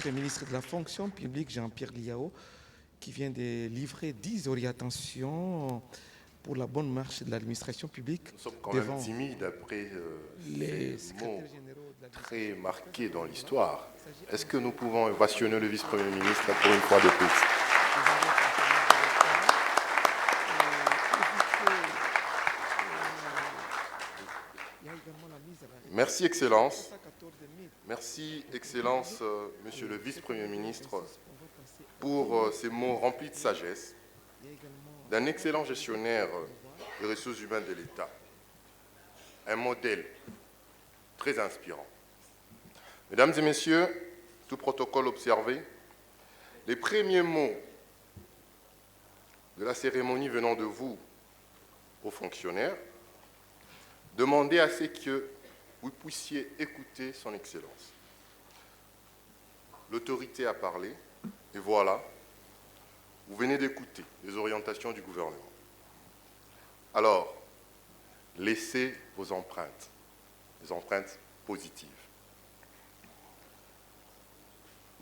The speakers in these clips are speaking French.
ministre et ministre de la fonction publique, Jean-Pierre Liao, qui vient de livrer 10 orientations pour la bonne marche de l'administration publique. Nous sommes quand même timides après ces mots très marqués dans l'histoire. Est-ce que nous pouvons ovationner le vice-premier ministre pour une fois de plus? Merci, Excellence. Merci, Excellence, Monsieur le vice-premier ministre, pour ces mots remplis de sagesse d'un excellent gestionnaire des ressources humaines de l'État. Un modèle très inspirant. Mesdames et Messieurs, tout protocole observé, les premiers mots de la cérémonie venant de vous, aux fonctionnaires, demandez à ce que vous puissiez écouter son Excellence. L'autorité a parlé, et voilà, vous venez d'écouter les orientations du gouvernement. Alors, laissez vos empreintes, des empreintes positives.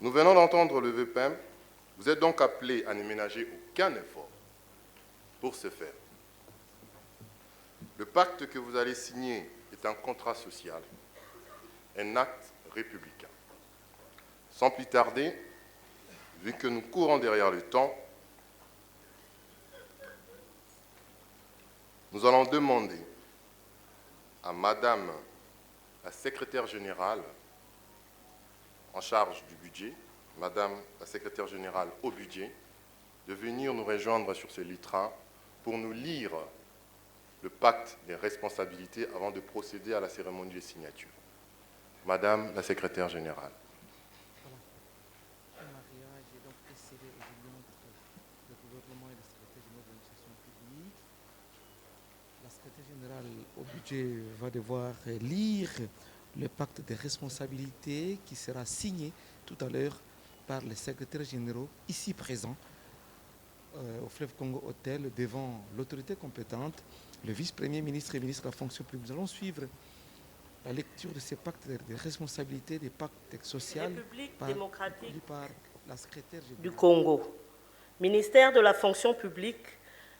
Nous venons d'entendre le VPEM, vous êtes donc appelés à ne ménager aucun effort pour ce faire. Le pacte que vous allez signer est un contrat social, un acte républicain. Sans plus tarder, vu que nous courons derrière le temps, nous allons demander à Madame la secrétaire générale en charge du budget, Madame la secrétaire générale au budget, de venir nous rejoindre sur ce lutrin pour nous lire le pacte des responsabilités avant de procéder à la cérémonie de signature. Madame la secrétaire générale. La secrétaire générale au budget va devoir lire le pacte des responsabilités qui sera signé tout à l'heure par les secrétaires généraux ici présents au Fleuve Congo Hôtel devant l'autorité compétente, le vice-premier ministre et ministre de la fonction publique. Nous allons suivre la lecture de ces pactes des responsabilités, des pactes sociaux par la secrétaire générale du Congo. Ministère de la fonction publique,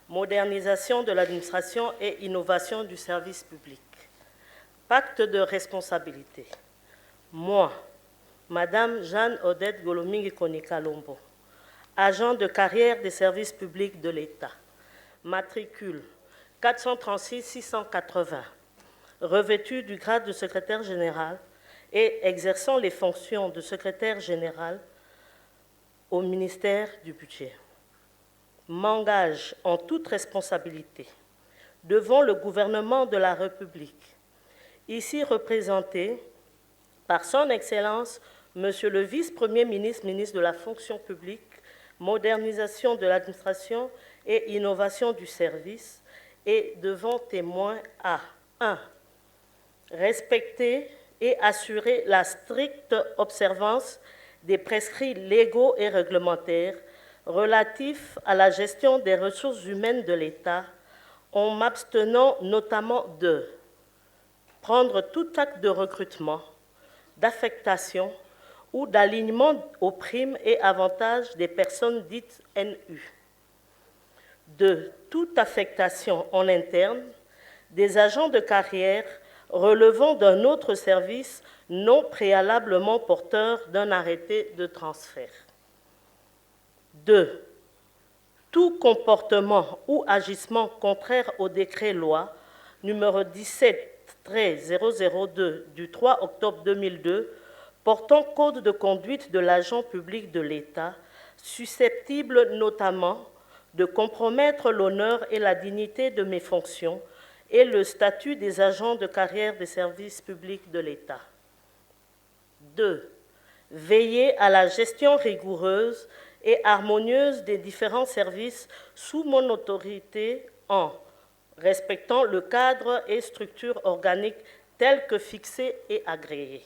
modernisation de l'administration et innovation du service public. Pacte de responsabilité. Moi, Madame Jeanne-Odette Golomingi Konikalombo, agent de carrière des services publics de l'État, matricule 436-680, revêtu du grade de secrétaire général et exerçant les fonctions de secrétaire général au ministère du Budget. M'engage en toute responsabilité devant le gouvernement de la République, ici représenté par son Excellence, Monsieur le vice-premier ministre, ministre de la fonction publique, modernisation de l'administration et innovation du service, et devant témoins à 1. Respecter et assurer la stricte observance des prescrits légaux et réglementaires relatifs à la gestion des ressources humaines de l'État, en m'abstenant notamment de prendre tout acte de recrutement, d'affectation ou d'alignement aux primes et avantages des personnes dites NU. De toute affectation en interne des agents de carrière relevant d'un autre service non préalablement porteur d'un arrêté de transfert. 2. Tout comportement ou agissement contraire au décret-loi numéro 17-002 du 3 octobre 2002 portant code de conduite de l'agent public de l'État, susceptible notamment de compromettre l'honneur et la dignité de mes fonctions et le statut des agents de carrière des services publics de l'État. 2. Veiller à la gestion rigoureuse et harmonieuse des différents services sous mon autorité en respectant le cadre et structure organique tels que fixés et agréés,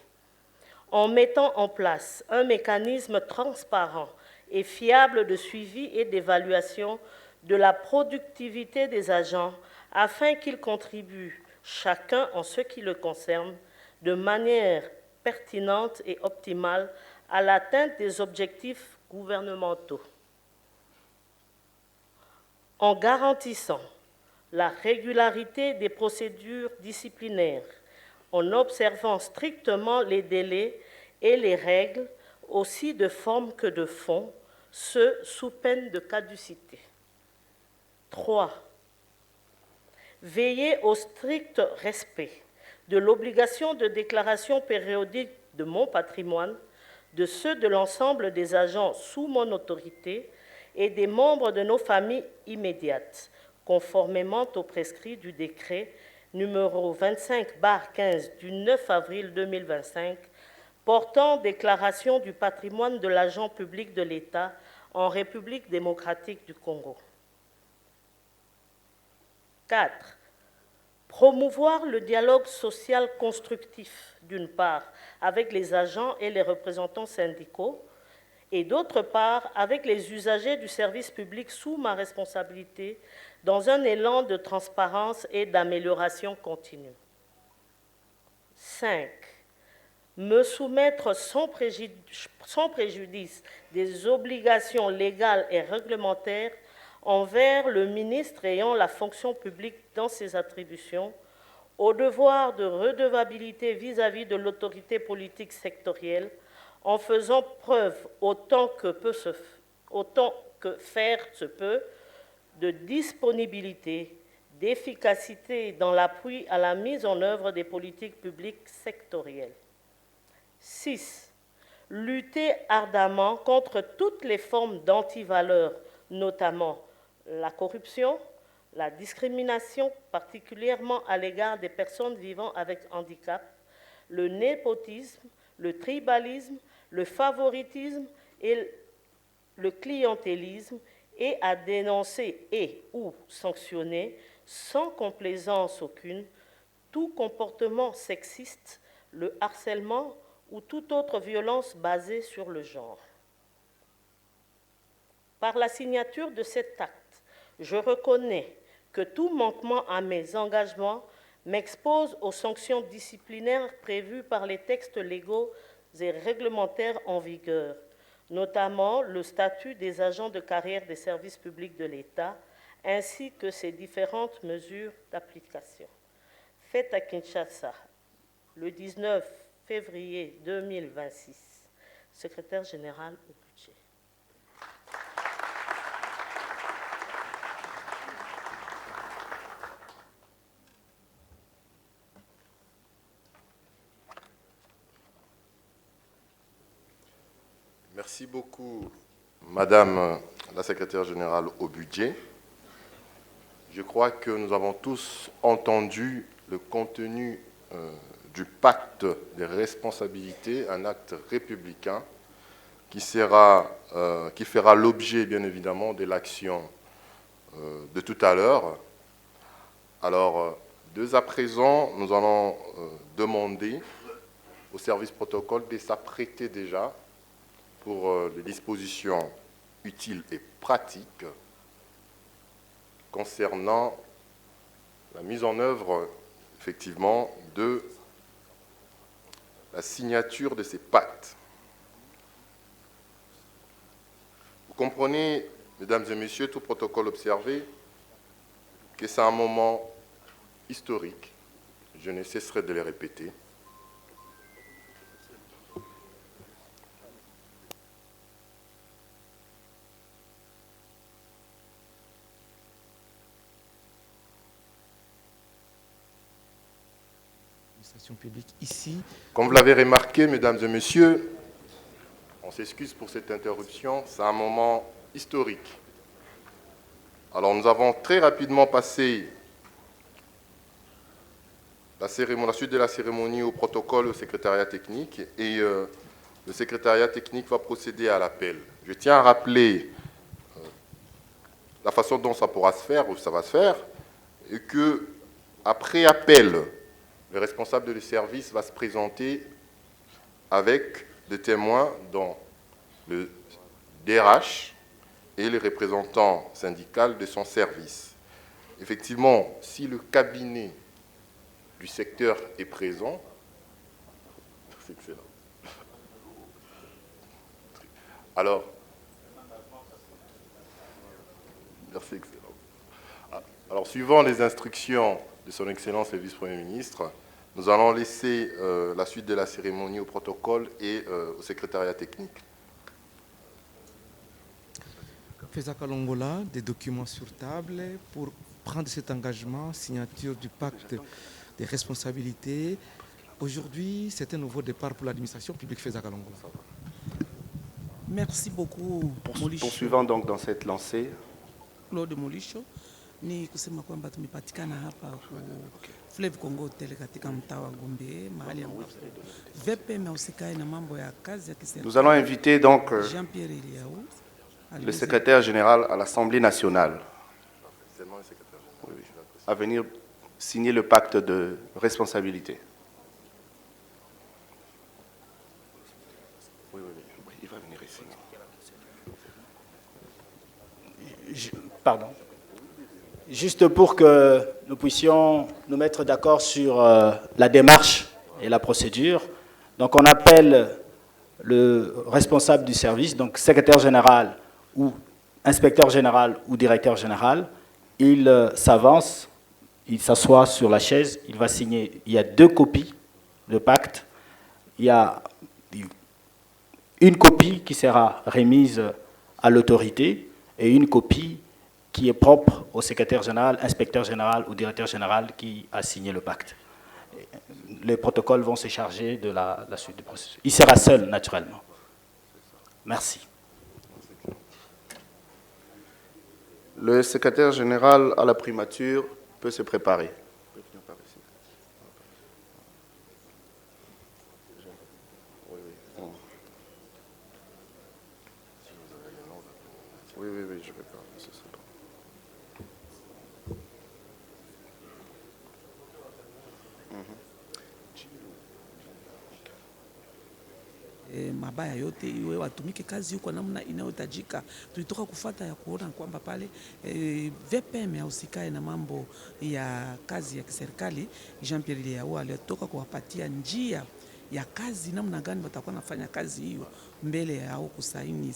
en mettant en place un mécanisme transparent et fiable de suivi et d'évaluation de la productivité des agents afin qu'ils contribuent, chacun en ce qui le concerne, de manière pertinente et optimale à l'atteinte des objectifs gouvernementaux. En garantissant la régularité des procédures disciplinaires, en observant strictement les délais et les règles, aussi de forme que de fond, ce sous peine de caducité. 3. Veiller au strict respect de l'obligation de déclaration périodique de mon patrimoine, de ceux de l'ensemble des agents sous mon autorité et des membres de nos familles immédiates, conformément aux prescrits du décret numéro 25/15 du 9 avril 2025 portant déclaration du patrimoine de l'agent public de l'État en République démocratique du Congo. 4. Promouvoir le dialogue social constructif, d'une part, avec les agents et les représentants syndicaux, et d'autre part, avec les usagers du service public sous ma responsabilité, dans un élan de transparence et d'amélioration continue. 5. Me soumettre sans préjudice des obligations légales et réglementaires envers le ministre ayant la fonction publique dans ses attributions, au devoir de redevabilité vis-à-vis de l'autorité politique sectorielle, en faisant preuve autant que faire se peut de disponibilité, d'efficacité dans l'appui à la mise en œuvre des politiques publiques sectorielles. 6. Lutter ardemment contre toutes les formes d'antivaleurs, notamment la corruption, la discrimination, particulièrement à l'égard des personnes vivant avec handicap, le népotisme, le tribalisme, le favoritisme et le clientélisme, et à dénoncer et ou sanctionner, sans complaisance aucune, tout comportement sexiste, le harcèlement ou toute autre violence basée sur le genre. Par la signature de cet acte, je reconnais que tout manquement à mes engagements m'expose aux sanctions disciplinaires prévues par les textes légaux et réglementaires en vigueur, notamment le statut des agents de carrière des services publics de l'État, ainsi que ses différentes mesures d'application. Faites à Kinshasa, le 19 février 2026, secrétaire général au budget. Merci beaucoup, Madame la secrétaire générale au budget. Je crois que nous avons tous entendu le contenu du pacte des responsabilités, un acte républicain qui fera l'objet, bien évidemment, de l'action de tout à l'heure. Alors, dès à présent, nous allons demander au service protocole de s'apprêter déjà pour les dispositions utiles et pratiques concernant la mise en œuvre, effectivement, de la signature de ces pactes. Vous comprenez, mesdames et messieurs, tout protocole observé, que c'est un moment historique. Je ne cesserai de le répéter. Publique ici. Comme vous l'avez remarqué, mesdames et messieurs, on s'excuse pour cette interruption, c'est un moment historique. Alors nous avons très rapidement passé la suite de la cérémonie au protocole au secrétariat technique et le secrétariat technique va procéder à l'appel. Je tiens à rappeler la façon dont ça pourra se faire, ou ça va se faire, et que après appel, le responsable du service va se présenter avec des témoins dont le DRH et les représentants syndicaux de son service. Effectivement, si le cabinet du secteur est présent, c'est excellent. Alors, merci, Excellence. Alors, suivant les instructions de Son Excellence le Vice-Premier ministre, nous allons laisser la suite de la cérémonie au protocole et au secrétariat technique. Feza Kalongola, des documents sur table pour prendre cet engagement, signature du pacte des responsabilités. Aujourd'hui, c'est un nouveau départ pour l'administration publique Feza Kalongola. Merci beaucoup. Poursuivant donc dans cette lancée. Claude Molisho, ni kusema kwamba tumepatikana hapa ku Fleuve Congo Hotel katika mtaa wa Gombe, mahali ambapo VPM husikae na mambo ya kazi ya kiserikali. Nous allons inviter donc Jean-Pierre Eliaou, le secrétaire général à l'Assemblée nationale à venir signer le pacte de responsabilité. Oui, il va venir ici. Pardon. Juste pour que nous puissions nous mettre d'accord sur la démarche et la procédure. Donc on appelle le responsable du service, donc secrétaire général ou inspecteur général ou directeur général. Il s'avance, il s'assoit sur la chaise, il va signer. Il y a 2 copies de pacte. Il y a une copie qui sera remise à l'autorité et une copie qui est propre au secrétaire général, inspecteur général ou directeur général qui a signé le pacte. Les protocoles vont se charger de la suite du processus. Il sera seul, naturellement. Merci. Le secrétaire général à la primature peut se préparer. Oui, je vais pas. Ce serait pas. Mabaya yote iwe watumike kazi huko namna inayotajika. Tulitoka kufuata ya kuona kwamba pale VPM husikae na mambo ya kazi ya kiserikali. Jean-Pierre Eliaou alitoka kuwapatia njia ya kazi namna gani watakuwa nafanya kazi hiyo mbele yao kusaini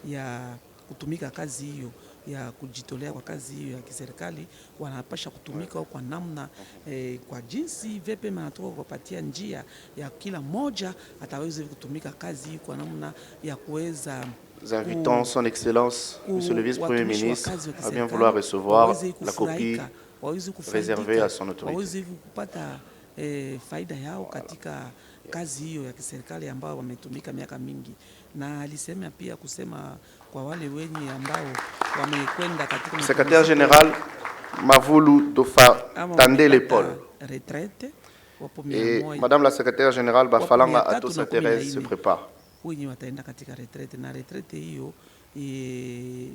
ya kutumika kazi hiyo ya kujitolea kwa kazi hiyo ya kiserikali. Wanapasha kutumika kwa namna kwa jinsi VPM anatoka kupatia njia ya kila moja ataweza kutumika kazi hiyo kwa namna ya kuweza. Nous invitons son excellence, monsieur le vice-premier ministre, à bien vouloir recevoir la copie réservée à son autorité. Waweze kupata faida yao katika kazi hiyo ya kiserikali ambao wametumika miaka mingi. Na alisema pia kusema kwa wale wenye ambao wamekwenda katika secrétaire général Mavulu Dofa tendez l'épaule. Retraite et madame la secrétaire générale Bafalanga à tous intérêts se prépare. Wenye wataenda katika retraite na retraite hiyo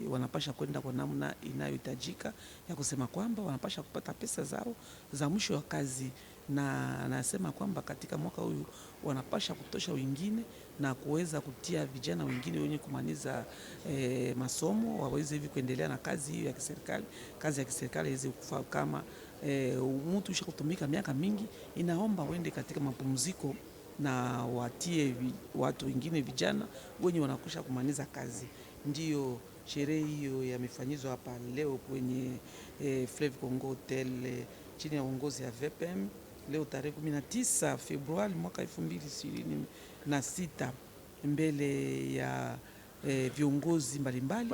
wanapasha kwenda kwa namna inayohitajika ya kusema kwamba wanapasha kupata pesa zao za mwisho wa kazi. Na anasema kwamba katika mwaka huu wanapasha kutosha wengine na kuweza kutia vijana wengine wenye kumaliza masomo waweze hivi kuendelea na kazi hiyo ya kiserikali. Kazi ya kiserikali iweze kufaa kama mtu usha kutumika miaka mingi, inaomba wende katika mapumziko na watie watu wengine vijana wenye wanakusha kumaliza kazi. Ndiyo sherehe hiyo yamefanyizwa hapa leo kwenye Fleuve Congo Hotel chini ya uongozi ya VPM leo tarehe 19 Februari mwaka 2026 mbele ya viongozi mbalimbali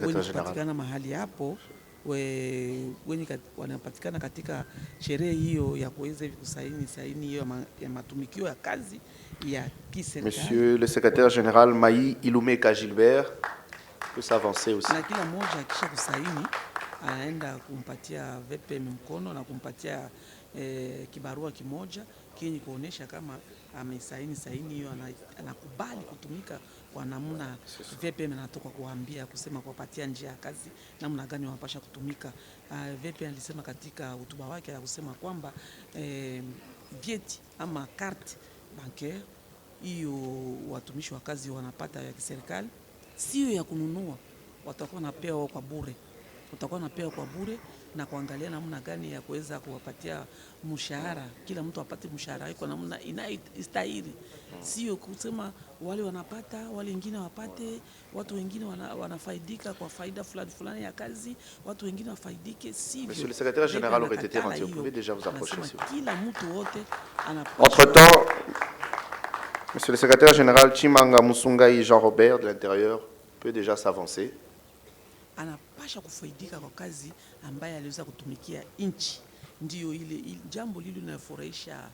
wenye kupatikana mahali hapo wenye wanapatikana katika sherehe hiyo ya kuweza kusaini hiyo ya matumikio ya kazi ya kiserikali. Monsieur le secrétaire général Maï Ilumeka Gilbert peut s'avancer aussi. Na kila mmoja akisha kusaini anaenda kumpatia VPM mkono na kumpatia kibarua kimoja kenye kuonesha kama amesaini hiyo anakubali kutumika kwa namna VPM anatoka kuambia kusema kuwapatia njia ya kazi namna gani wanapasha kutumika. VPM alisema katika hotuba wake ya kusema kwamba vyeti ama carte bancaire hiyo watumishi wa kazi wanapata ya kiserikali sio ya kununua, watakuwa napewa kwa bure. Utakuwa napewa kwa bure na kuangalia namna gani ya kuweza kuwapatia mshahara, kila mtu apate mshahara wake kwa namna inayostahili. Sio kusema wale wanapata, wale wengine wapate, watu wengine wanafaidika kwa faida fulani ya kazi, watu wengine wafaidike, sivyo. Monsieur le secrétaire général aurait été rendu, vous pouvez déjà vous approcher. Kila mtu wote Entre-temps, Monsieur le secrétaire général Chimanga Musungai Jean-Robert de l'Intérieur peut déjà s'avancer. Anapasha kufaidika kwa kazi ambaye aliweza kutumikia nchi. Ndio ile jambo lile linafurahisha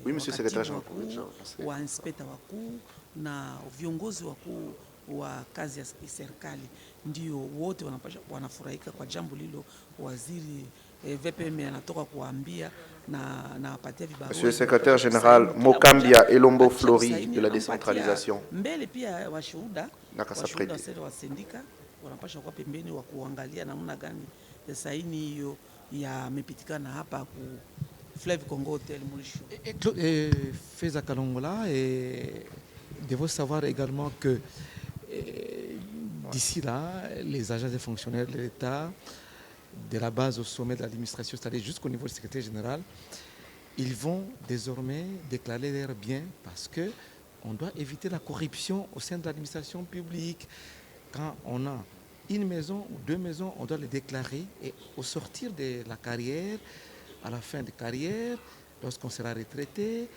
oui, monsieur le secrétaire général, wa inspector wakuu na viongozi wakuu wa kazi ya serikali, ndio wote wanafurahika kwa jambo lilo. Waziri VPM anatoka kuambia na wapatia vibarua. Monsieur le secrétaire général Mokambia Elombo Flori de la décentralisation. Mbele pia washuhuda wa sindika wanapasha kwa pembeni wa kuangalia namna gani saini hiyo yamepitikana hapa ku Fleuve Congo Hotel Molisho. Feza Kalongola, et il faut savoir également que d'ici là, les agents et fonctionnaires de l'État, de la base au sommet de l'administration, c'est-à-dire jusqu'au niveau du secrétaire général, ils vont désormais déclarer leurs biens parce qu'on doit éviter la corruption au sein de l'administration publique. Quand on a une maison ou deux maisons, on doit les déclarer et au sortir de la carrière, à la fin de carrière, lorsqu'on sera retraité,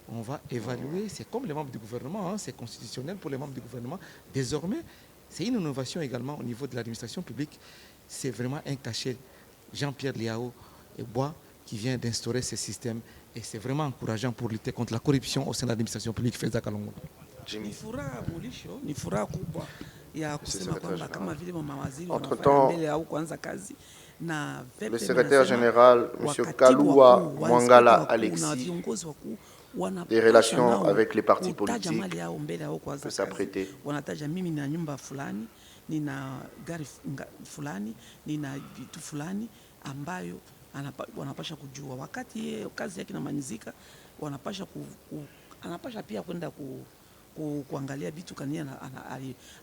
on va évaluer. C'est comme les membres du gouvernement, hein, c'est constitutionnel pour les membres du gouvernement. Désormais, c'est une innovation également au niveau de l'administration publique. C'est vraiment un cachet. Jean-Pierre Liao et Bois qui vient d'instaurer ce système et c'est vraiment encourageant pour lutter contre la corruption au sein de l'administration publique. Feza Kalongo. Ni furaha kubwa ya kusema kwamba kama vile mawaziri Entre-temps, mbele au kuanza kazi na le secrétaire général M. Kalua Mwangala Alexis des relations avec les partis politiques peut s'apprêter. Wanataja mimi na nyumba fulani, nina gari fulani, nina vitu fulani ambayo wanapasha kujua wakati kazi yake inamalizika, anapasha pia kwenda kuangalia vitu kania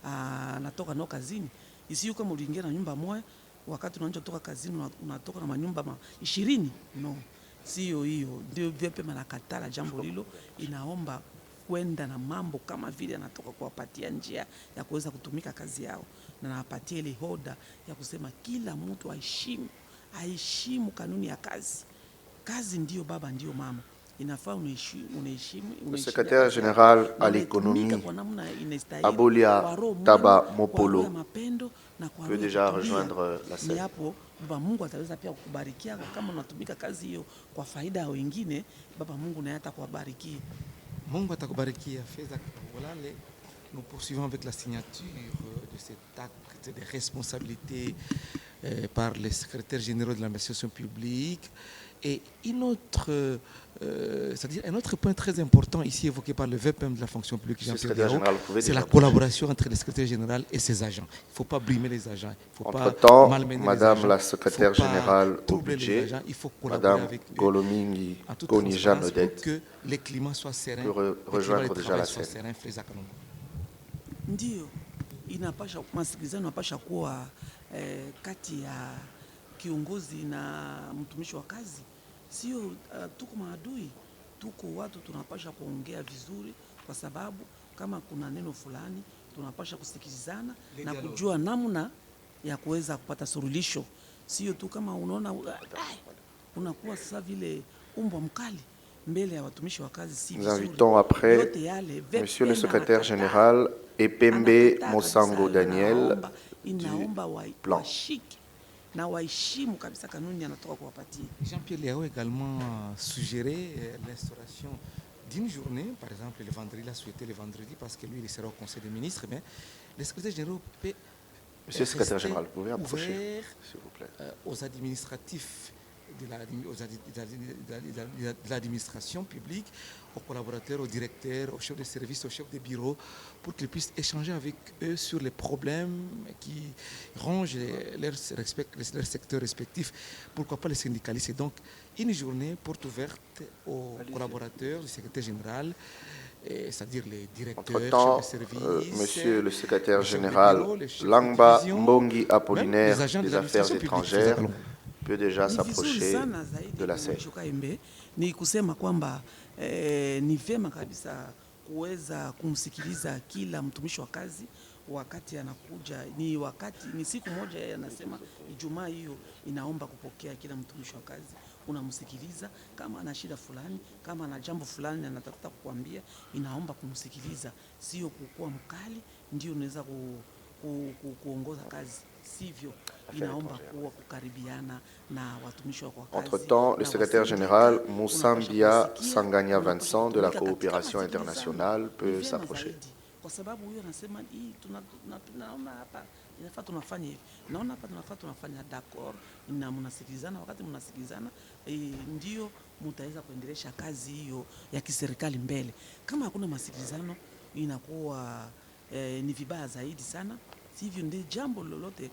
anatoka nao kazini. Isiyo kama uliingia na nyumba moja wakati unaanza kutoka kazini unatoka na manyumba 20. No, sio hiyo. Ndio vipi manakatala jambo hilo, inaomba kwenda na mambo kama vile anatoka kuwapatia njia ya kuweza kutumika kazi yao, na nawapatia ile hoda ya kusema kila mtu aheshimu kanuni ya kazi. Kazi ndio baba ndio mama. Inafaa unaheshimu. Le secrétaire général à l'économie, Abolia Taba Mopolo, peut déjà rejoindre la scène. Hapo baba Mungu ataweza pia kukubarikia kama unatumika kazi hiyo kwa faida ya wengine. Baba Mungu naye atakubariki. Mungu atakubarikia. Feza Kalongola. Nous poursuivons avec la signature de cet acte de responsabilité par les secrétaires généraux de l'administration publique. Et c'est-à-dire un autre point très important ici évoqué par le VPM de la fonction publique, Jean-Pierre Liao, c'est la collaboration entre le secrétaire général et ses agents. Il ne faut pas brimer les agents. Il faut Entre-temps, pas malmener Madame les agents. la secrétaire générale au budget, il faut collaborer Madame avec Golomingi Konija Nodette, pour que les climats soient sereins, peut rejoindre déjà la scène. Ndio inapasha masikilizano inapasha kuwa kati ya kiongozi na mtumishi wa kazi. Sio tuko maadui, tuko watu tunapasha kuongea vizuri, kwa sababu kama kuna neno fulani tunapasha kusikilizana na kujua namna ya kuweza kupata suluhisho. Sio tu kama unaona unakuwa sasa vile umbwa mkali mbele ya watumishi wa kazi. Si nous invitons après Monsieur le secrétaire général Epembe Mosango Daniel du plan. Jean-Pierre Liao a également suggéré l'instauration d'une journée, par exemple le vendredi, il a souhaité le vendredi parce que lui il sera au Conseil des ministres, mais le secrétaire général peut Monsieur le secrétaire général, vous pouvez approcher, s'il vous plaît. Aux administratifs de l'administration publique, aux collaborateurs, aux directeurs, aux chefs de service, aux chefs de bureau, pour qu'ils puissent échanger avec eux sur les problèmes qui rongent leur secteur respectif. Pourquoi pas les syndicalistes? Donc, une journée porte ouverte aux collaborateurs, du secrétaire général, c'est-à-dire les directeurs, Entre-temps, chefs de service, Monsieur le secrétaire les chefs de général bureau, les chefs de Langba division, Mbongi même Apollinaire les agents de des Affaires l'administration publique. étrangères peut déjà Ni vizuri s'approcher sana zaidi de la scène. Mheshimiwa Kaembe ni kusema kwamba ni vyema kabisa kuweza kumsikiliza kila mtumishi wa kazi wakati anakuja. Ni siku moja yeye anasema Ijumaa hiyo inaomba kupokea kila mtumishi wa kazi, unamsikiliza kama ana shida fulani, kama ana jambo fulani anatafuta kukuambia, inaomba kumsikiliza, sio kukua mkali ndio unaweza kuongoza kazi, sivyo. Inaomba kuwa kukaribiana na watumishi wa kazi. Entre-temps, le secrétaire général Moussambia Sanganya Vincent de la coopération internationale peut s'approcher. Kwa sababu huyo anasema hii tunaona hapa inafaa tunafanya hivi, naona hapa tunafanya d'accord, na mnasikilizana. Wakati mnasikilizana ndio mtaweza kuendelesha kazi hiyo ya kiserikali mbele. Kama hakuna masikilizano inakuwa ni vibaya zaidi sana, sivyo? Ndio jambo lolote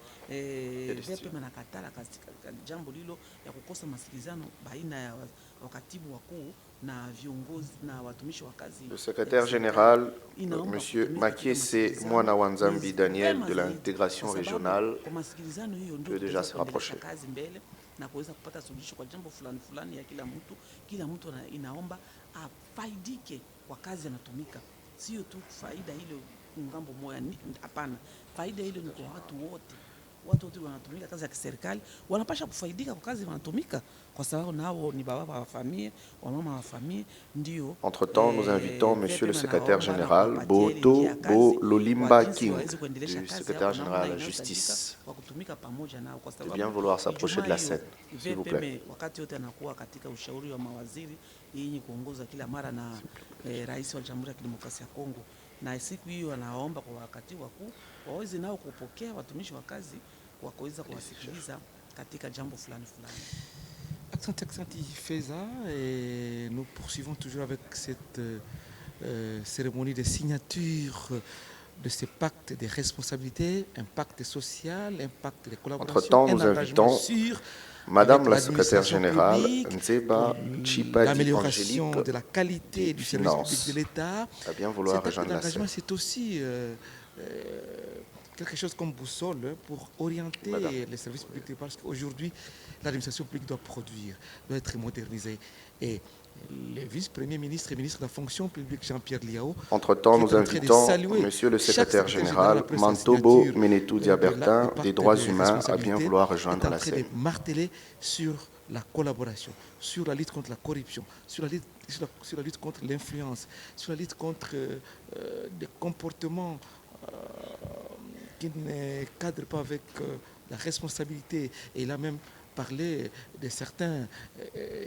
VP manakatala katika jambo lilo ya kukosa masikilizano baina ya wakatibu wakuu na viongozi na watumishi wa kazi. Le secrétaire général, Monsieur Makiese Mwana Wanzambi Daniel de l'intégration régionale peut déjà se rapprocher. Na kuweza kupata suluhisho kwa jambo fulani ya kila mtu inaomba afaidike kwa kazi anatumika, sio tu faida ile ngambo moja. Hapana, faida ile ni kwa watu wote wanatumika kazi ya kiserikali wanapasha kufaidika kwa kazi wanatumika, kwa sababu nao ni baba wa familia, wamama wa familia ndio. Entre-temps, nous invitons Monsieur le secrétaire général Boto Bo Lolimba King du secrétaire général à la justice de bien vouloir s'approcher de la scène, s'il vous plaît. Wakati yote anakuwa katika ushauri wa mawaziri yenye kuongoza kila mara na rais wa Jamhuri ya Kidemokrasia ya Kongo, na siku hiyo anaomba kwa wakati wakuu waweze nao kupokea watumishi wa kazi wakaweza kuwasikiliza katika jambo fulani. Accent Feza, et nous poursuivons toujours avec cette cérémonie de signature de ce pacte de responsabilité, un pacte social, un pacte de collaboration. Entre-temps, nous invitons Madame la secrétaire générale Nzeba Chibadi l'amélioration de la qualité du service public de l'État. À bien vouloir rejoindre la scène. C'est aussi quelque chose comme boussole pour orienter les services publics, parce qu'aujourd'hui, l'administration publique doit produire, doit être modernisée. Et le vice-premier ministre et ministre de la fonction publique, Jean-Pierre Liao. Entre-temps, nous invitons Monsieur le secrétaire général Mantobo Menetou Diabertin des droits humains à bien vouloir rejoindre la scène. Marteler sur la collaboration, sur la lutte contre la corruption, sur la lutte contre l'influence, sur la lutte contre des comportements qui ne cadrent pas avec la responsabilité. Et il a même parlé de certains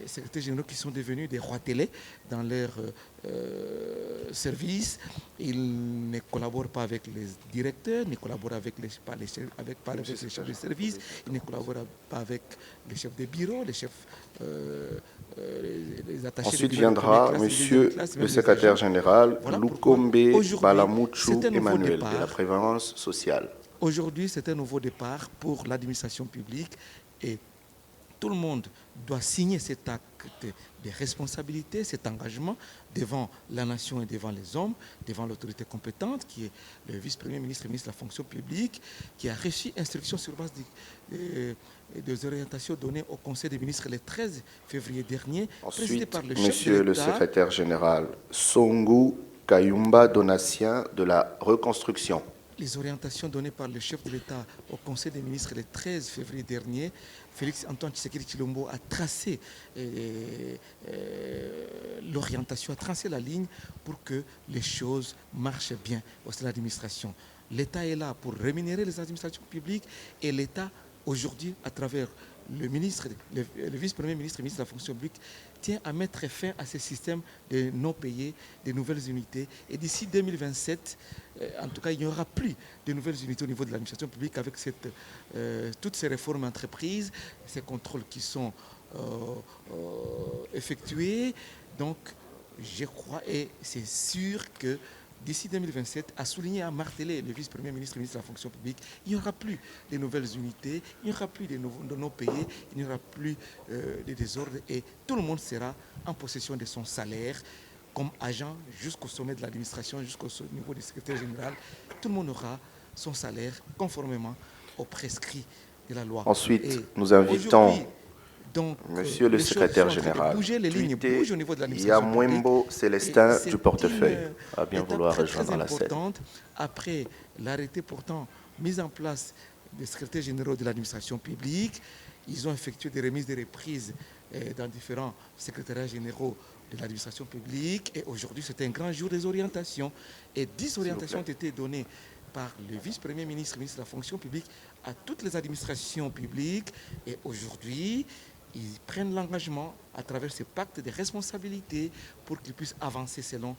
secrétaires généraux qui sont devenus des rois télé dans leur service. Ils ne collaborent pas avec les directeurs, ne collaborent avec les chefs de service, ils ne collaborent pas avec les chefs de bureau, les chefs les attachés. Ensuite viendra Monsieur le secrétaire général Lukombe Balamouchou Emmanuel de la prévoyance sociale. Aujourd'hui, c'est un nouveau départ pour l'administration publique et tout le monde doit signer cet acte de responsabilité, cet engagement devant la nation et devant les hommes, devant l'autorité compétente qui est le vice-premier ministre et ministre de la fonction publique, qui a reçu instruction sur base des orientations données au Conseil des ministres le 13 février dernier. Ensuite, Monsieur le secrétaire général Songu Kayumba Donatien de la reconstruction. Les orientations données par le chef de l'État au Conseil des ministres le 13 février dernier, Félix Antoine Tshisekedi Tshilombo a tracé l'orientation, a tracé la ligne pour que les choses marchent bien au sein de l'administration. L'État est là pour rémunérer les administrations publiques et l'État, aujourd'hui, à travers le vice-premier ministre et ministre de la fonction publique, tient à mettre fin à ce système de non payés, de nouvelles unités. Et d'ici 2027, en tout cas, il n'y aura plus de nouvelles unités au niveau de l'administration publique avec toutes ces réformes entreprises, ces contrôles qui sont effectués. Donc, je crois et c'est sûr que d'ici 2027, a souligné, a martelé le vice-premier ministre et ministre de la fonction publique, il n'y aura plus de nouvelles unités, il n'y aura plus de non-payés, il n'y aura plus de désordre et tout le monde sera en possession de son salaire comme agent jusqu'au sommet de l'administration, jusqu'au niveau du secrétaire général. Tout le monde aura son salaire conformément aux prescrits de la loi. Ensuite, nous invitons donc, Monsieur le secrétaire général, Yamwembo Célestin du portefeuille, à bien vouloir rejoindre la scène. Après l'arrêté portant mise en place des secrétaires généraux de l'administration publique, ils ont effectué des remises de reprises dans différents secrétariats généraux de l'administration publique. Et aujourd'hui, c'est un grand jour des orientations. Et 10 orientations ont été données par le vice-premier ministre, ministre de la fonction publique, à toutes les administrations publiques. Et aujourd'hui, ils prennent l'engagement à travers ce pacte de responsabilité pour qu'ils puissent avancer selon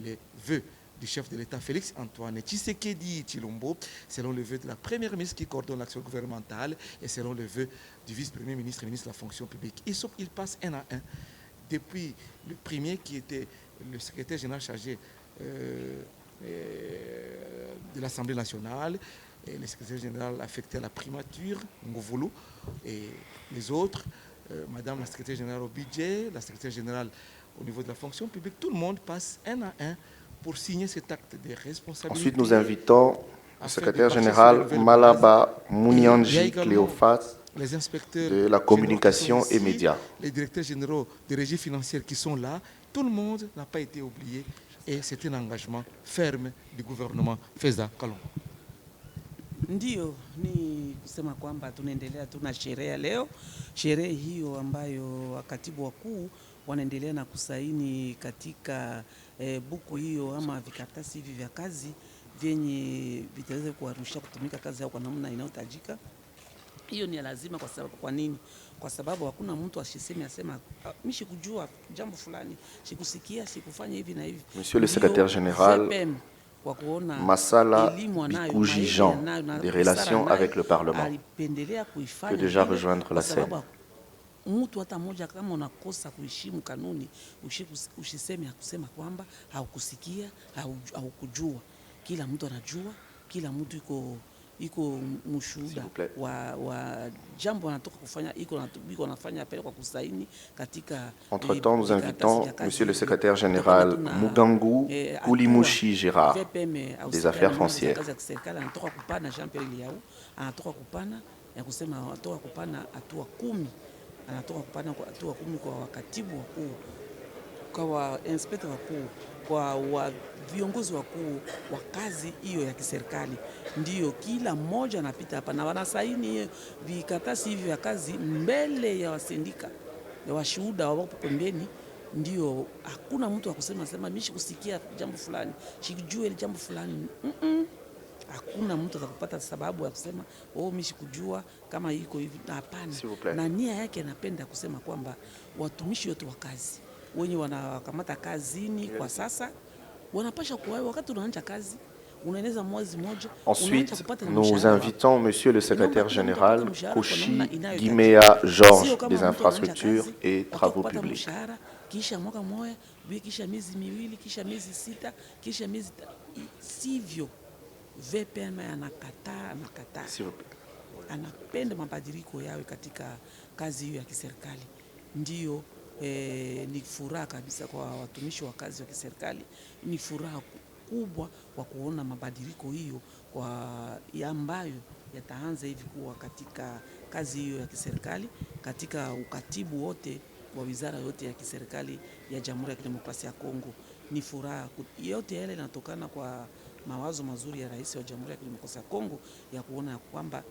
les vœux du chef de l'État Félix Antoine Tshisekedi Tshilombo, selon le vœu de la première ministre qui coordonne l'action gouvernementale et selon le vœu du vice-premier ministre, ministre de la fonction publique. Ils passent un à un depuis le premier qui était le secrétaire général chargé de l'Assemblée nationale, et le secrétaire général affecté à la primature, Ngovolo, et les autres, Madame la secrétaire générale au budget, la secrétaire générale au niveau de la fonction publique, tout le monde passe un à un pour signer cet acte de responsabilité. Ensuite, nous invitons le secrétaire général Malaba Mounianji Cléophas les inspecteurs de la communication et médias. Les directeurs généraux des régies financières qui sont là, tout le monde n'a pas été oublié et c'est un engagement ferme du gouvernement Feza Kalongo. Ndio ni kusema kwamba tunaendelea tuna sherehe leo, sherehe hiyo ambayo wakatibu wakuu wanaendelea na kusaini katika buku hiyo ama vikaratasi hivi vya kazi vyenye vitaweza kuwarusha kutumika kazi yao kwa namna inayotajika. Hiyo ni lazima kwa sababu kwa nini? Kwa sababu hakuna mtu ashiseme asema mimi sikujua jambo fulani, sikusikia, sikufanya hivi na hivi. Monsieur le secrétaire général Massala Bikouji Jean, des relations avec le Parlement, peut déjà rejoindre la scène. Mtu hata mmoja kama unakosa kuheshimu kanuni usiseme kusema kwamba haukusikia au kujua. Kila mtu anajua, kila mtu iko mshuhuda wa jambo anatoka kufanya, iko anafanya pale kwa kusaini katika. Entre-temps, nous invitons Monsieur le secrétaire général Mugangu Koulimushi Gérard des affaires foncières. Anatoka kupana Jean-Pierre Liao, anatoka kupana ya kusema anatoka kupana hatua 10. Anatoka kupana hatua 10 kwa wakatibu wakuu, kwa inspector wakuu, kwa viongozi wakuu wa kazi hiyo ya kiserikali. Ndio kila mmoja anapita hapa na wanasaini vikaratasi hivi vya kazi mbele ya wasindika ya washuhuda wapo pembeni. Ndio hakuna mtu akusema mimi sikusikia jambo fulani, sikujua ile jambo fulani. Hakuna mtu atakupata sababu ya kusema mimi sikujua kama iko hivi. Hapana. Na nia yake anapenda kusema kwamba watumishi wote wa kazi wenye wanakamata kazini kwa sasa wanapasha kuwa wakati unaanza kazi unaeneza mwezi mmoja. Ensuite, nous invitons Monsieur le secrétaire général Koshi Gimea Georges des infrastructures et travaux publics. Kisha mwaka mmoja, kisha miezi miwili, kisha miezi 6, kisha miezi sivyo. VPM anakataa. Anapenda mabadiliko yawe katika kazi hiyo ya kiserikali. Ndio ni furaha kabisa kwa watumishi wa kazi wa kiserikali. Ni furaha kubwa kwa kuona mabadiliko hiyo ambayo yataanza hivi kuwa katika kazi hiyo ya kiserikali, katika ukatibu wote wa wizara yote ya kiserikali ya Jamhuri ya Kidemokrasia ya Kongo. Ni furaha yote yale inatokana kwa mawazo mazuri ya Rais wa Jamhuri ya Kidemokrasia ya Kongo ya kuona kwamba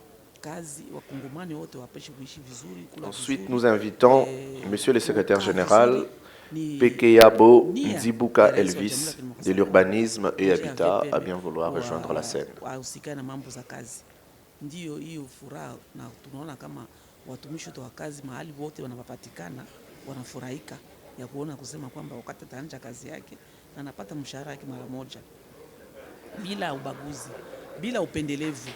kazi wakongomani wote wapeshe kuishi vizuri. Ensuite, nous invitons Monsieur le secrétaire général Pekeyabo Nzibuka Elvis de l'urbanisme et habitat à bien vouloir rejoindre la scène. Usikana mambo za kazi. Ndio hiyo furaha na tunaona kama watumishi wa kazi mahali wote wanapatikana wanafurahika ya kuona kusema kwamba wakati ataanza kazi yake na anapata mshahara wake mara moja bila ubaguzi, bila upendelevu.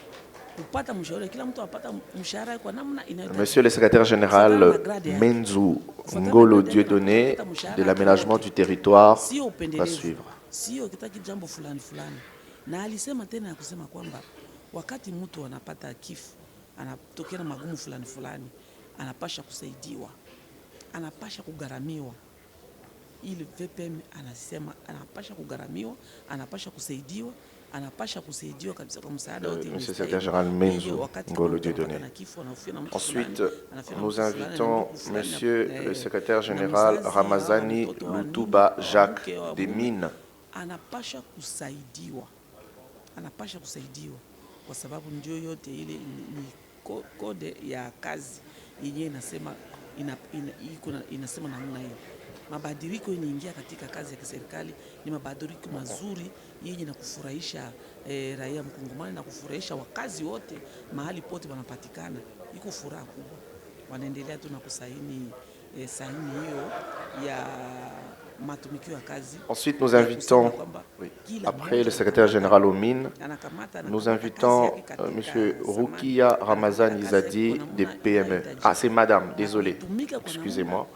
Kupata mshahara, kila mtu apata mshahara kwa namna inayotakiwa. Monsieur le secrétaire général Menzu Ngolo Dieudonné de l'aménagement du territoire va suivre. Sio kitaki jambo fulani. Na alisema tena ya kusema kwamba wakati mtu anapata kifo, anatokea na magumu fulani, anapasha kusaidiwa, anapasha kugaramiwa. ili VPM anasema anapasha kugharamiwa, anapasha kusaidiwa, kabisa kwa msaada wote. Monsieur le secrétaire général Menzo Ngolo Dieudonné. Ensuite, nous invitons Monsieur le secrétaire général Ramazani Lutuba Jacques des Mines. Anapasha kusaidiwa kwa sababu ndio yote ile ni kode ya kazi yenyewe inasema namna hiyo. Mabadiliko inaingia katika kazi ya kiserikali ni mabadiliko mazuri yenye na kufurahisha raia mkongomani na kufurahisha wakazi wote mahali pote wanapatikana. Iko furaha kubwa. Wanaendelea tu na kusaini saini hiyo ya matumikio ya kazi. Ensuite, nous invitons, après le secrétaire général aux mines, nous invitons Monsieur Rukia Ramazani Zadi des PME. Ah, c'est Madame, désolé, excusez-moi.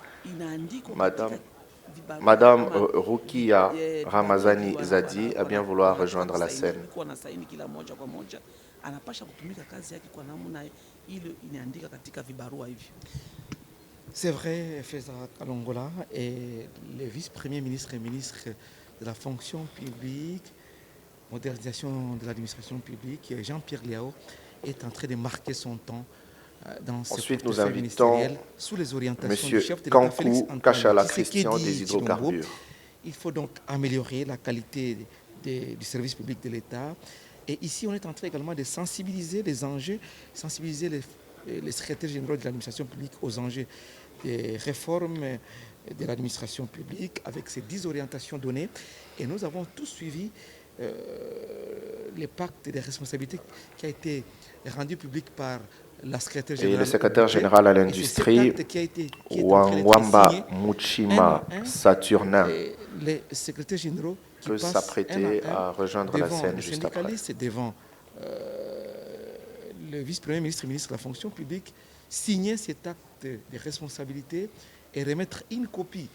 Madame Rukia Ramazani Zadi a bien vouloir rejoindre la scène. C'est vrai, Feza Kalongola et le vice-premier ministre et ministre de la fonction publique, modernisation de l'administration publique, Jean-Pierre Liao, est en train de marquer son temps dans ce portefeuille ministériel sous les orientations du chef de l'État Félix Antoine Christian des hydrocarbures. Il faut donc améliorer la qualité du service public de l'État. Et ici, on est en train également de sensibiliser les enjeux, sensibiliser les secrétaires généraux de l'administration publique aux enjeux des réformes de l'administration publique avec ces 10 orientations données. Et nous avons tous suivi le pacte des responsabilités qui a été rendu public par la secrétaire générale. Et le secrétaire général à l'industrie, Wamba Muchima Saturnin, les secrétaires généraux qui peut s'apprêter à rejoindre la scène juste après. Devant le vice-premier ministre et ministre de la fonction publique, signer cet acte de responsabilité et remettre une copie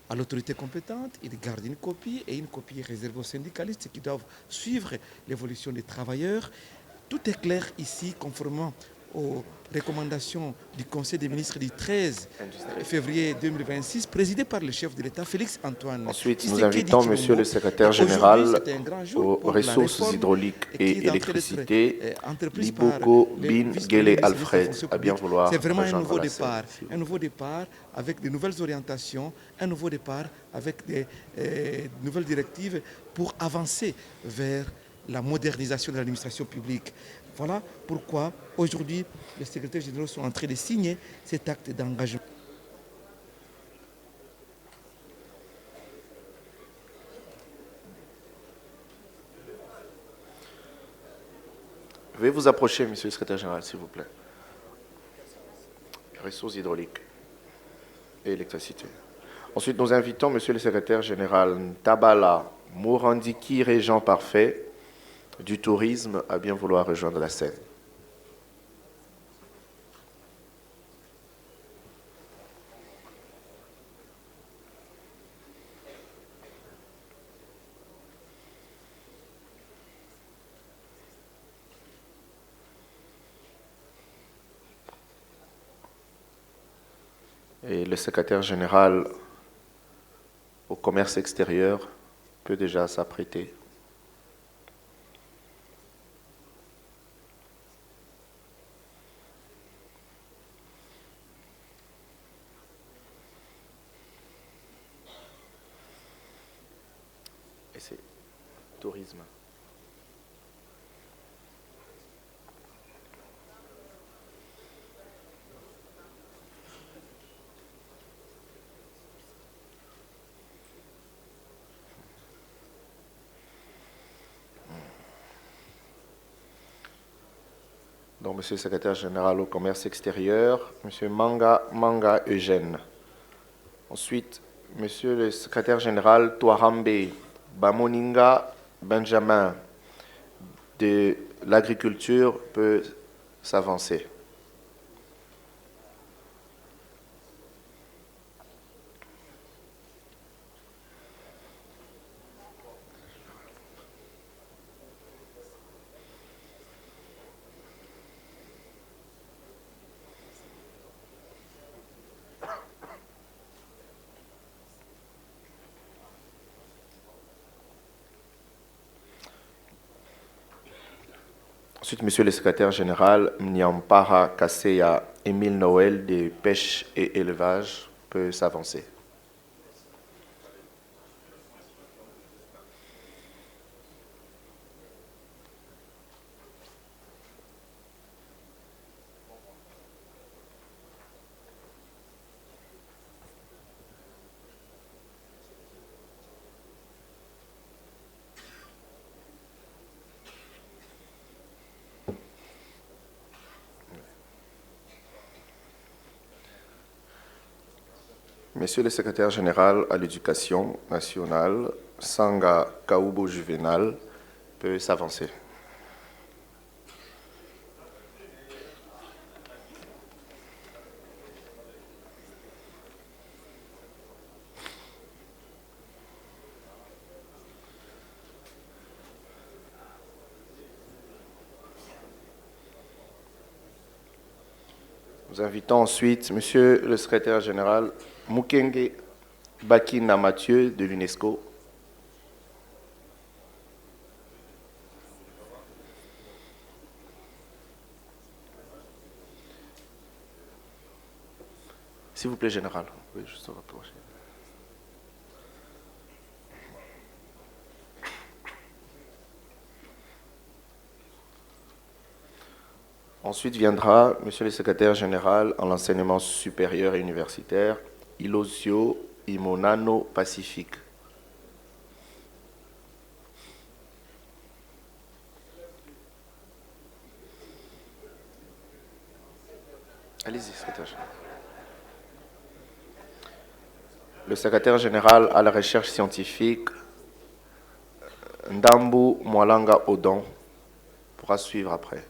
à l'autorité compétente. Il garde une copie et une copie est réservée aux syndicalistes qui doivent suivre l'évolution des travailleurs. Tout est clair ici, conformément aux recommandations du Conseil des ministres du 13 février 2026, présidé par le chef de l'État, Félix Antoine. Ensuite, nous invitons Monsieur le secrétaire général aux ressources hydrauliques et électricité, Liboko Bin Gele Alfred, à bien vouloir. C'est vraiment un nouveau départ avec de nouvelles orientations, un nouveau départ avec des nouvelles directives pour avancer vers la modernisation de l'administration publique. Voilà pourquoi aujourd'hui les secrétaires généraux sont en train de signer cet acte d'engagement. Veuillez vous approcher, Monsieur le secrétaire général, s'il vous plaît. Ressources hydrauliques et électricité. Ensuite, nous invitons Monsieur le secrétaire général Tabala Mourandiki, régent parfait du tourisme, à bien vouloir rejoindre la scène. Et le secrétaire général au commerce extérieur peut déjà s'apprêter. Et c'est tourisme. Donc, Monsieur le secrétaire général au commerce extérieur, Monsieur Manga Eugène. Ensuite, Monsieur le secrétaire général Touarambe Bamoninga Benjamin de l'agriculture peut s'avancer. Ensuite, Monsieur le secrétaire général, Mniampara Kaseya Émile Noël de Pêche et Élevage peut s'avancer. Monsieur le secrétaire général à l'Éducation nationale, Sanga Kaoubo Juvenal, peut s'avancer. Nous invitons ensuite Monsieur le secrétaire général Mukenge Bakina Mathieu de l'UNESCO. S'il vous plaît, général. Oui, juste se rapprocher. Ensuite viendra Monsieur le secrétaire général en l'enseignement supérieur et universitaire, Ilosio Imonano Pacifique. Allez-y, secrétaire général. Le secrétaire général à la recherche scientifique, Ndambu Mwalanga Odon, pourra suivre après.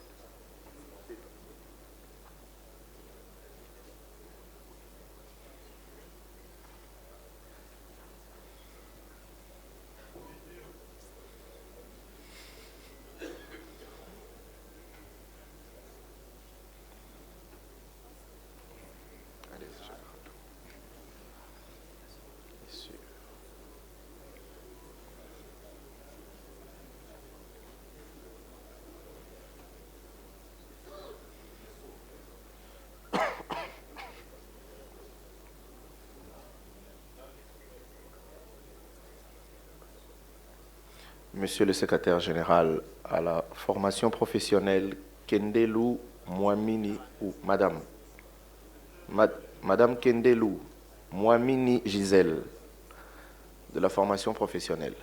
Monsieur le secrétaire général à la formation professionnelle, Kendelou Mwamini ou Madame. Madame Kendelou Mwamini Gisèle, de la formation professionnelle.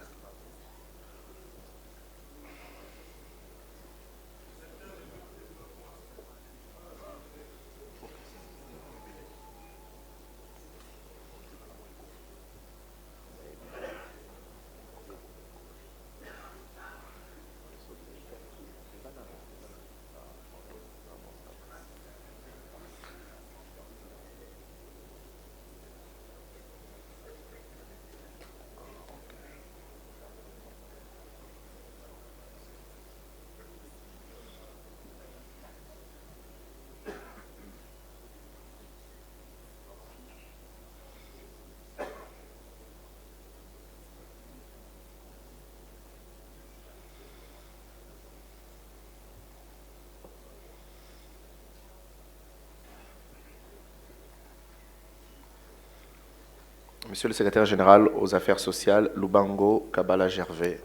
Monsieur le secrétaire général aux affaires sociales, Lubango Kabala Gervais,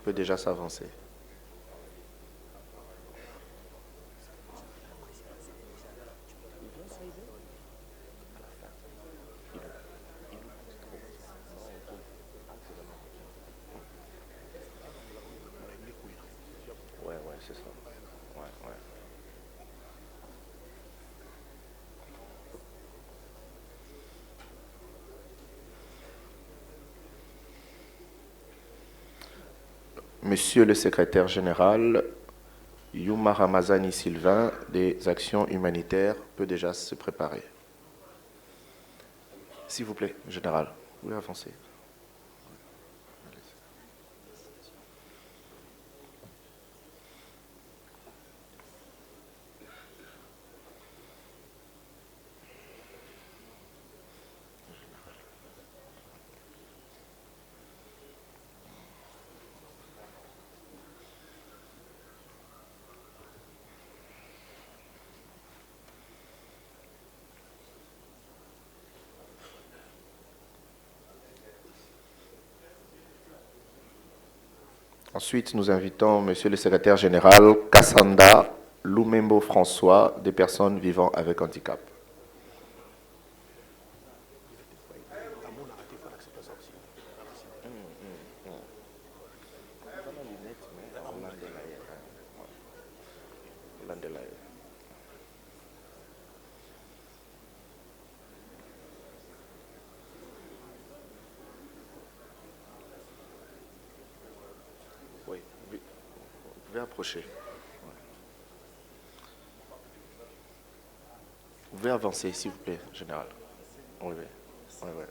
peut déjà s'avancer. Ouais, c'est ça. Ouais. Monsieur le secrétaire général, Yuma Ramazani Sylvain, des actions humanitaires, peut déjà se préparer. S'il vous plaît, général, vous pouvez avancer. Ensuite, nous invitons Monsieur le secrétaire général Kassanda Lumembo François, des personnes vivant avec handicap. Oui, vous pouvez approcher. Vous pouvez avancer, s'il vous plaît, général. Oui, oui. Oui, oui.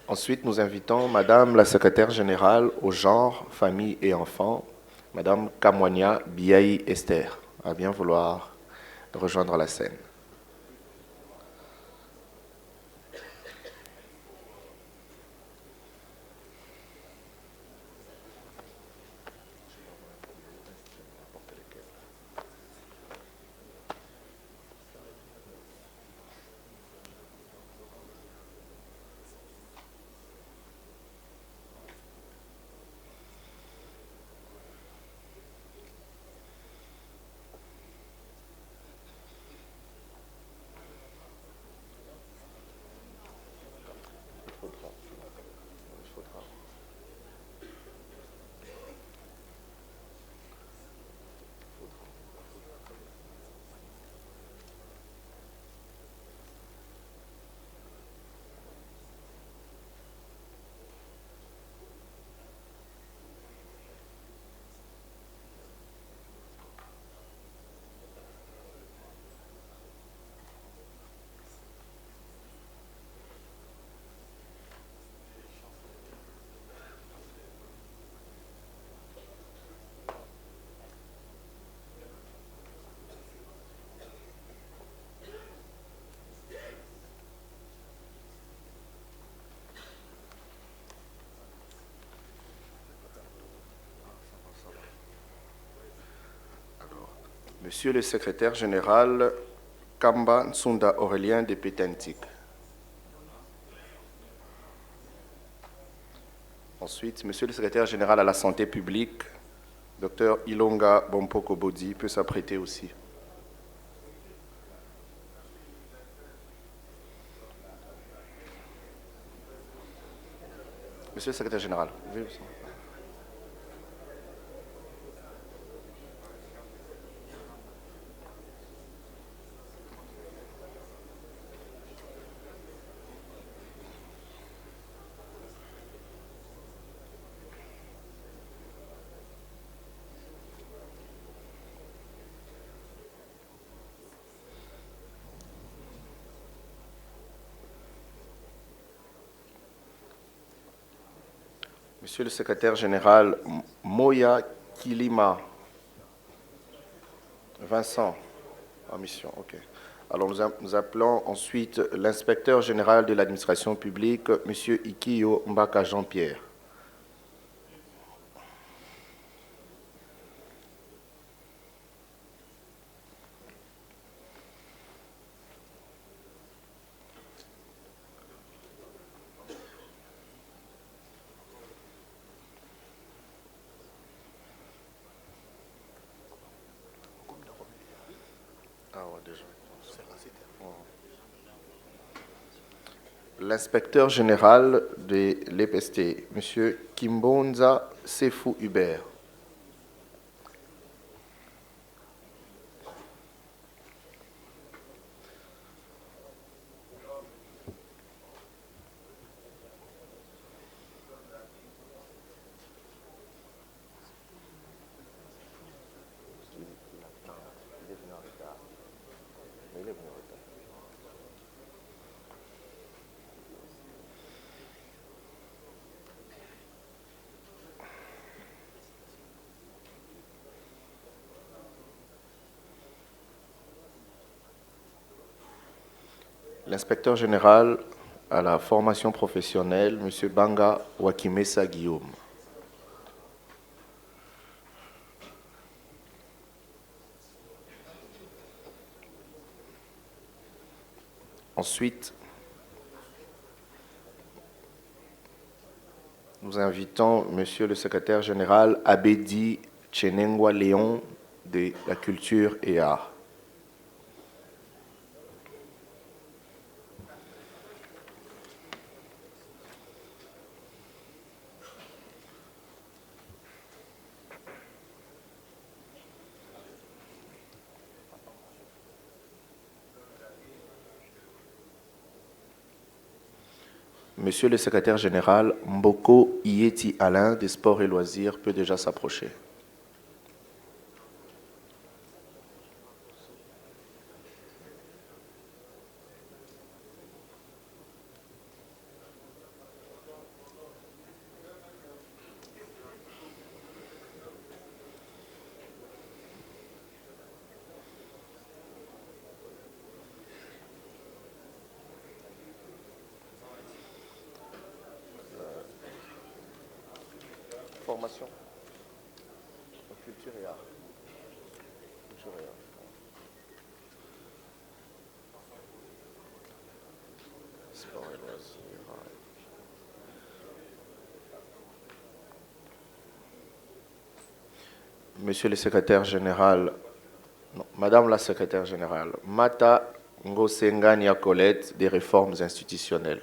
Ensuite, nous invitons Madame la secrétaire générale au genre, famille et enfants, Madame Kamwania Biaï Esther, à bien vouloir rejoindre la scène. Monsieur le secrétaire général Kamba Nsunda Aurélien de Pétentique. Ensuite, Monsieur le secrétaire général à la santé publique, Dr Ilonga Bompoko Bodi, peut s'apprêter aussi. Monsieur le secrétaire général, veuillez vous... Monsieur le secrétaire général Moya Kilima. Vincent, en mission, ok. Alors nous appelons ensuite l'inspecteur général de l'administration publique, Monsieur Ikiyo Mbaka Jean-Pierre. L'inspecteur général de l'EPST, M. Kimbonza Sefou Hubert. L'inspecteur général à la formation professionnelle, M. Banga Wakimesa Guillaume. Ensuite, Nous invitons Monsieur le secrétaire général Abedi Chenengwa Léon de la Culture et Arts. Monsieur le secrétaire général Mboko Ieti Alain des Sports et Loisirs peut déjà s'approcher. Formation. Culture et art. Culture et art. Sport et loisirs. Monsieur le secrétaire général, non, Madame la secrétaire générale, Mata Ngosengania Colette des réformes institutionnelles.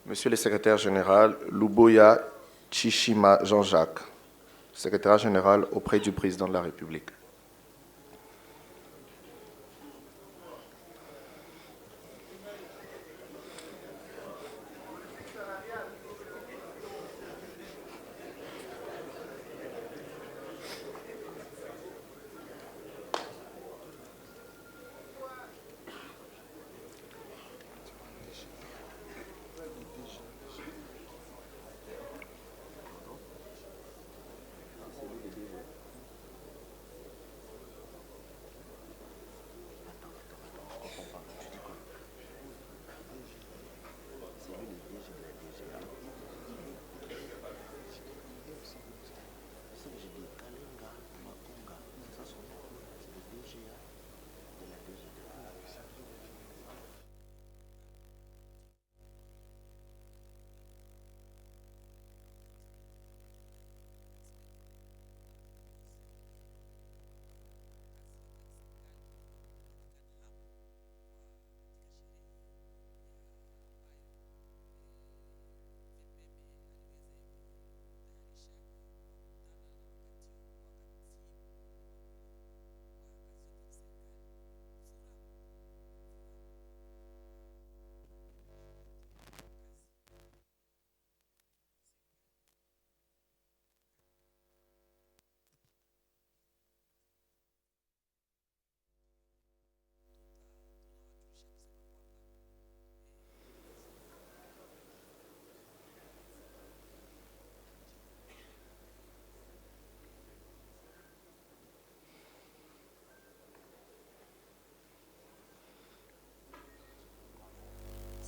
Monsieur le secrétaire général, Luboya Chishima Jean-Jacques, secrétaire général auprès du président de la République.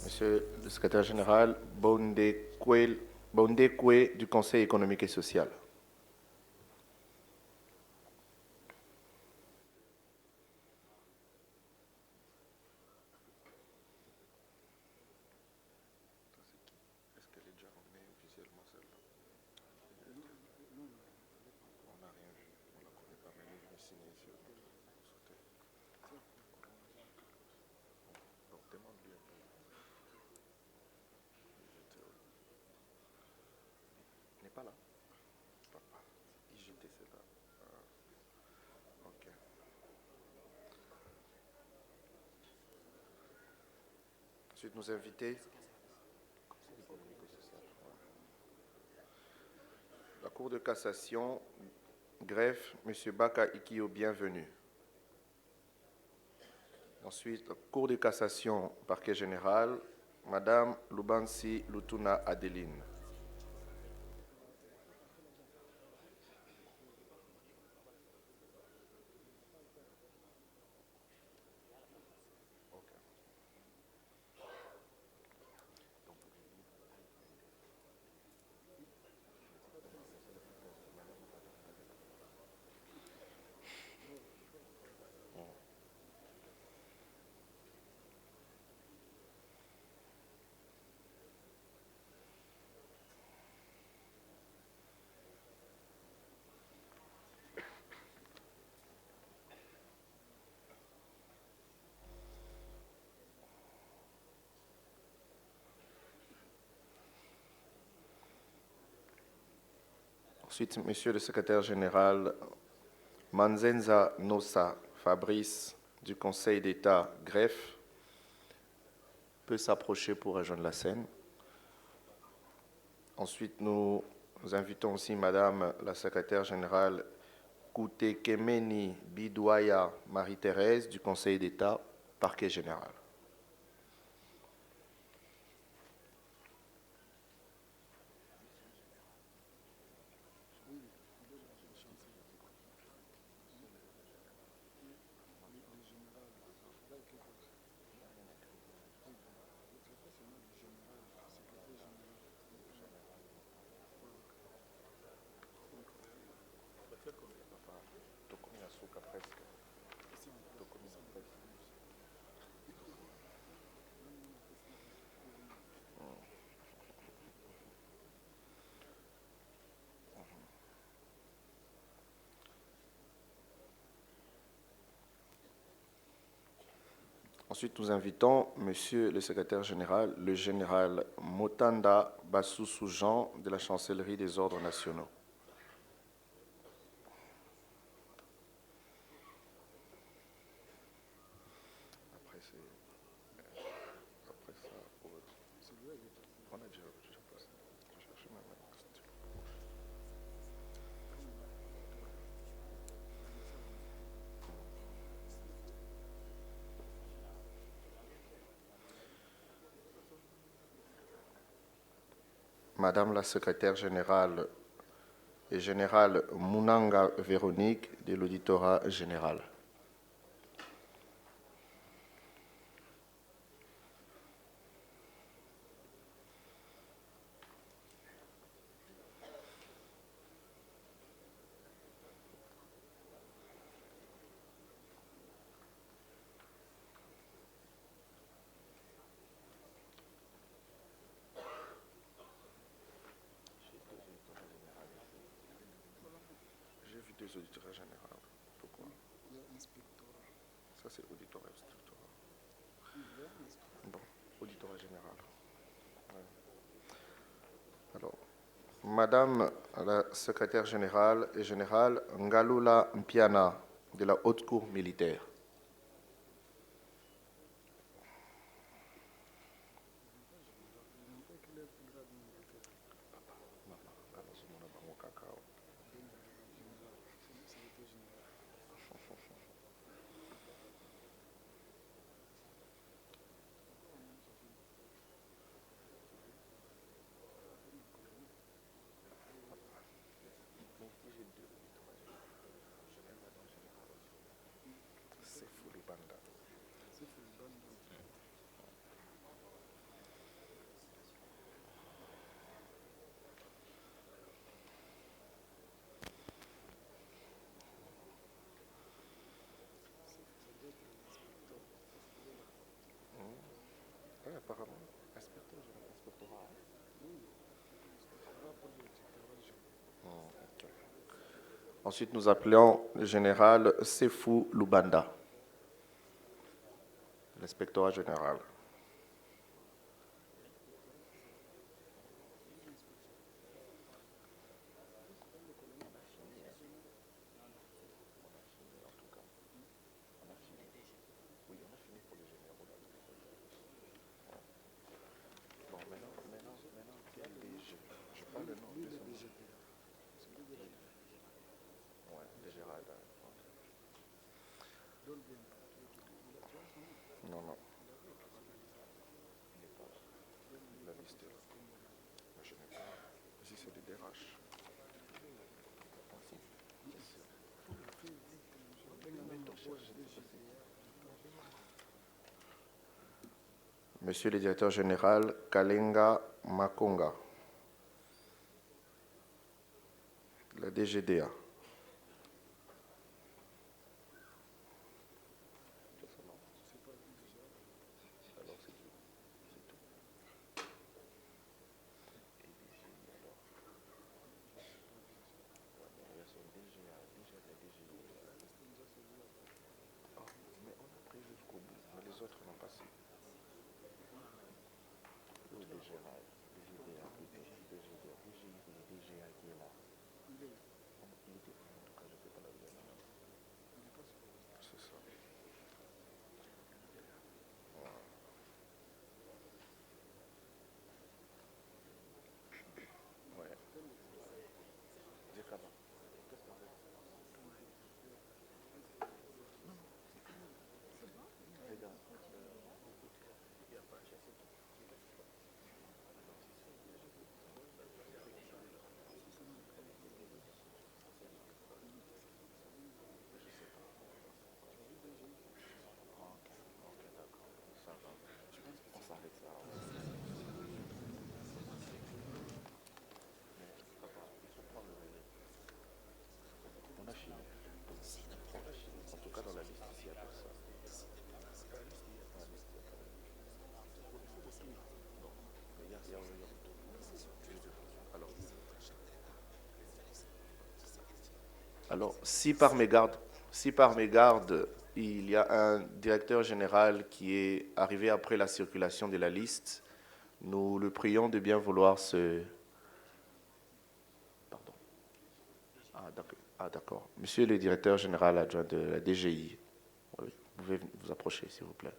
Monsieur le secrétaire général Bondekwe du Conseil économique et social. Pas là. Papa, IGT, c'est là. Ok. Ensuite, nous inviter la Cour de cassation, greffe, M. Baka Ikio, bienvenue. Ensuite, la Cour de cassation, parquet général, Madame Lubansi Lutuna Adeline. Ensuite, Monsieur le secrétaire général, Manzenza Nossa Fabrice du Conseil d'État, greffe, peut s'approcher pour rejoindre la scène. Ensuite, nous invitons aussi Madame la secrétaire générale Koutekemeni Bidouaya Marie-Thérèse du Conseil d'État, parquet général. Ensuite, nous invitons Monsieur le secrétaire général, le général Motanda Bassoussou Jean de la Chancellerie des Ordres nationaux. Après ça, on a déjà passé. Je cherche ma question. Madame la secrétaire générale et générale Mounanga Véronique de l'auditorat général. J'ai vu deux auditeurs généraux. Pourquoi? Ça, c'est auditorat instructorat. Bon, auditorat général. Ouais. Alors, Madame la secrétaire générale et générale Ngalula Mpiana de la Haute Cour militaire. Oui, apparemment, inspecteur inspectorat. Okay. Ensuite, nous appelons le général Sefou Lubanda, l'inspectorat général. Non, non. La liste est là. Je n'ai pas. Ici, c'est des DRH. Monsieur le directeur général, Kalenga Makonga, la DGDA. Les autres n'ont pas signé. Le DGA, DGA qui est là. Il était, en tout cas, je ne sais pas la vie. C'est ça. Voilà. Ouais. Zikaba. On a fini. En tout cas, dans la liste, il y a personne. Alors, si par mégarde, il y a un directeur général qui est arrivé après la circulation de la liste, nous le prions de bien vouloir se... Pardon. Ah, d'accord. Monsieur le directeur général adjoint de la DGI, oui, vous pouvez vous approcher, s'il vous plaît.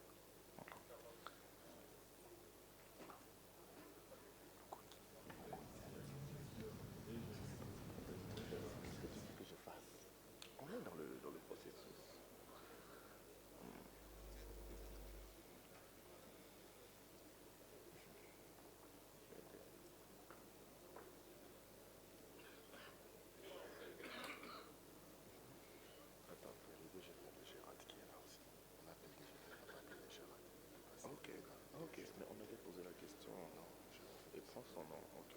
On est dans le processus. Ok, mais on avait posé la question. Et prend son nom. Ok.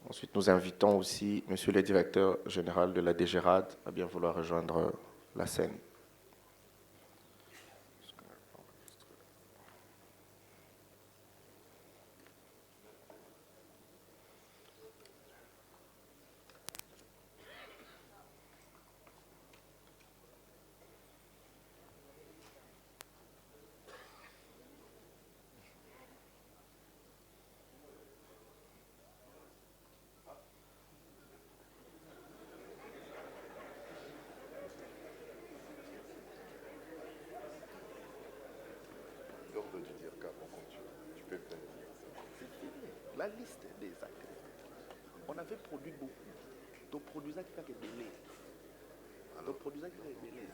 Ensuite, nous invitons aussi Monsieur le directeur général de la DGRAD à bien vouloir rejoindre la scène. La liste des actes. On avait produit beaucoup. Donc, produisant qui fait que délai. Donc, produisant qui fait que délai.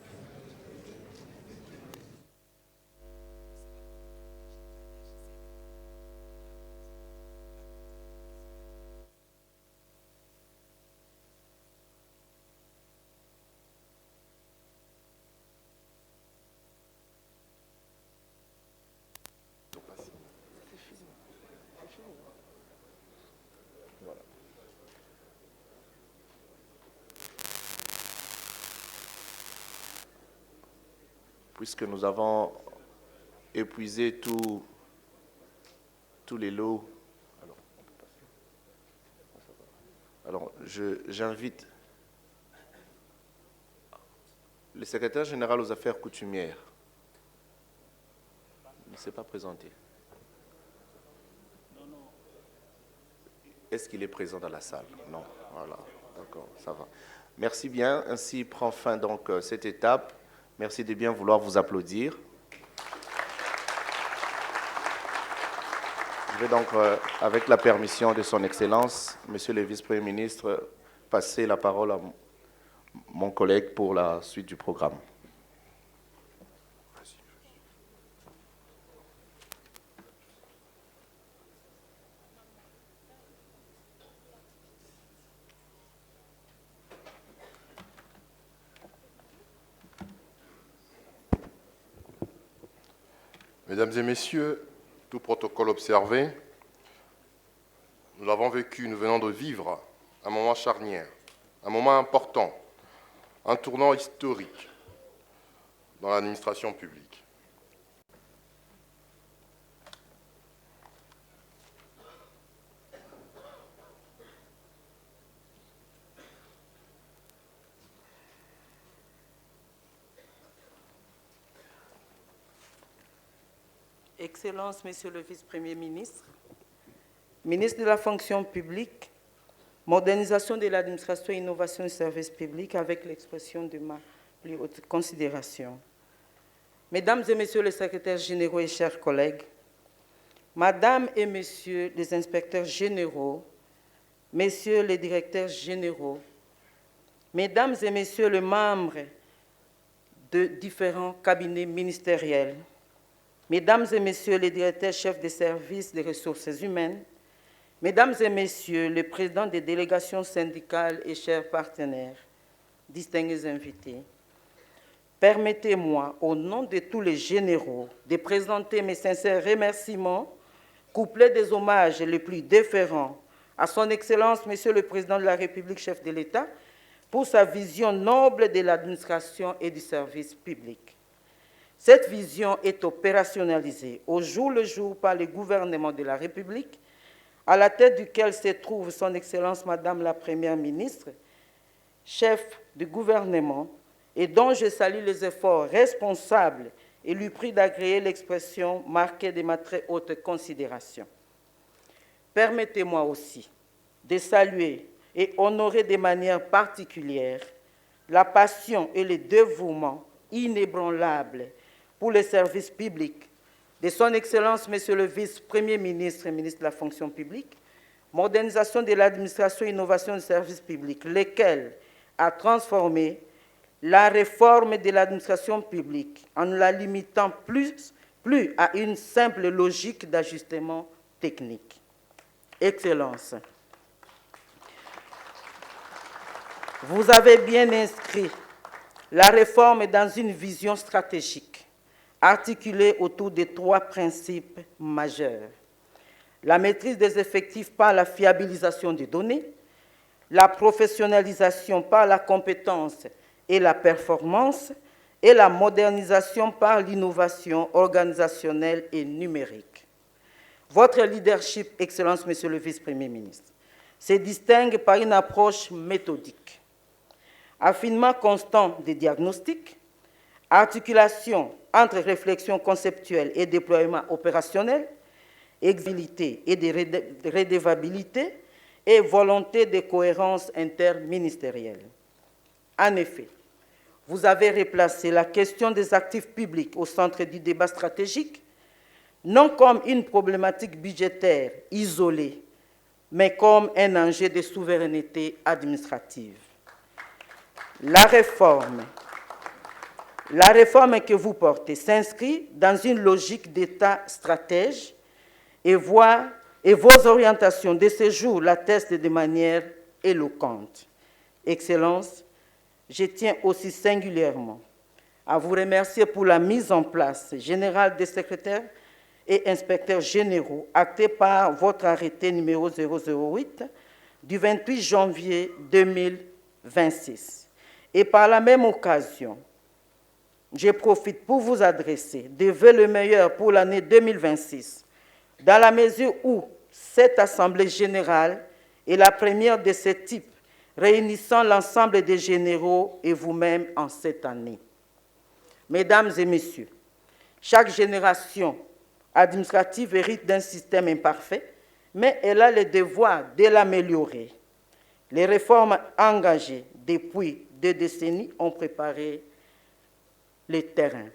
Donc, pas signé. C'est fini. C'est fini. Voilà. Puisque nous avons épuisé tous les lots. Alors, j'invite le secrétaire général aux affaires coutumières. Il ne s'est pas présenté. Est-ce qu'il est présent dans la salle? Non. Voilà. D'accord, ça va. Merci bien. Ainsi prend fin donc cette étape. Merci de bien vouloir vous applaudir. Je vais donc, avec la permission de son Excellence, Monsieur le Vice-Premier ministre, passer la parole à mon collègue pour la suite du programme. Mesdames et messieurs, tout protocole observé, nous avons vécu, nous venons de vivre un moment charnière, un moment important, un tournant historique dans l'administration publique. Excellences, Monsieur le Vice-Premier ministre, ministre de la fonction publique, modernisation de l'administration, innovation et services publics, avec l'expression de ma plus haute considération. Mesdames et Messieurs les secrétaires généraux et chers collègues, Madame et Messieurs les inspecteurs généraux, Messieurs les directeurs généraux, Mesdames et Messieurs les membres de différents cabinets ministériels, Mesdames et Messieurs les directeurs chefs des services des ressources humaines, Mesdames et Messieurs les présidents des délégations syndicales et chers partenaires, distingués invités, permettez-moi, au nom de tous les généraux, de présenter mes sincères remerciements, couplés des hommages les plus déférents à son Excellence, Monsieur le Président de la République, chef de l'État, pour sa vision noble de l'administration et du service public. Cette vision est opérationnalisée au jour le jour par le gouvernement de la République, à la tête duquel se trouve son Excellence Madame la Première ministre, chef du gouvernement, et dont je salue les efforts responsables et lui prie d'agréer l'expression marquée de ma très haute considération. Permettez-moi aussi de saluer et honorer de manière particulière la passion et le dévouement inébranlable pour les services publics de son Excellence, Monsieur le Vice-Premier ministre et ministre de la fonction publique, modernisation de l'administration et innovation des services publics, lesquels a transformé la réforme de l'administration publique en ne la limitant plus à une simple logique d'ajustement technique. Excellence, vous avez bien inscrit la réforme dans une vision stratégique articulée autour de 3 principes majeurs. La maîtrise des effectifs par la fiabilisation des données, la professionnalisation par la compétence et la performance, et la modernisation par l'innovation organisationnelle et numérique. Votre leadership, Excellence, Monsieur le Vice-Premier ministre, se distingue par une approche méthodique, affinement constant des diagnostics, articulation entre réflexion conceptuelle et déploiement opérationnel, exilité et de redevabilité, et volonté de cohérence interministérielle. En effet, vous avez replacé la question des actifs publics au centre du débat stratégique, non comme une problématique budgétaire isolée, mais comme un enjeu de souveraineté administrative. La réforme que vous portez s'inscrit dans une logique d'État stratège et vos orientations de ce jour l'attestent de manière éloquente. Excellences, je tiens aussi singulièrement à vous remercier pour la mise en place générale des secrétaires et inspecteurs généraux actée par votre arrêté numéro 008 du 28 janvier 2026. Et par la même occasion, je profite pour vous adresser des vœux le meilleur pour l'année 2026, dans la mesure où cette Assemblée générale est la première de ce type, réunissant l'ensemble des généraux et vous-même en cette année. Mesdames et Messieurs, chaque génération administrative hérite d'un système imparfait, mais elle a le devoir de l'améliorer. Les réformes engagées depuis 2 décennies ont préparé le terrain.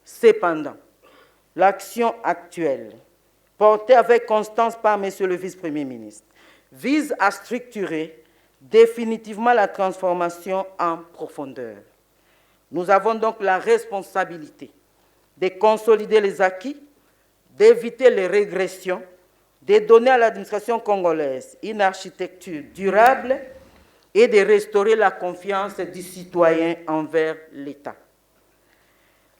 Cependant, l'action actuelle porté avec constance par Monsieur le vice-premier ministre, vise à structurer définitivement la transformation en profondeur. Nous avons donc la responsabilité de consolider les acquis, d'éviter les régressions, de donner à l'administration congolaise une architecture durable et de restaurer la confiance du citoyen envers l'État.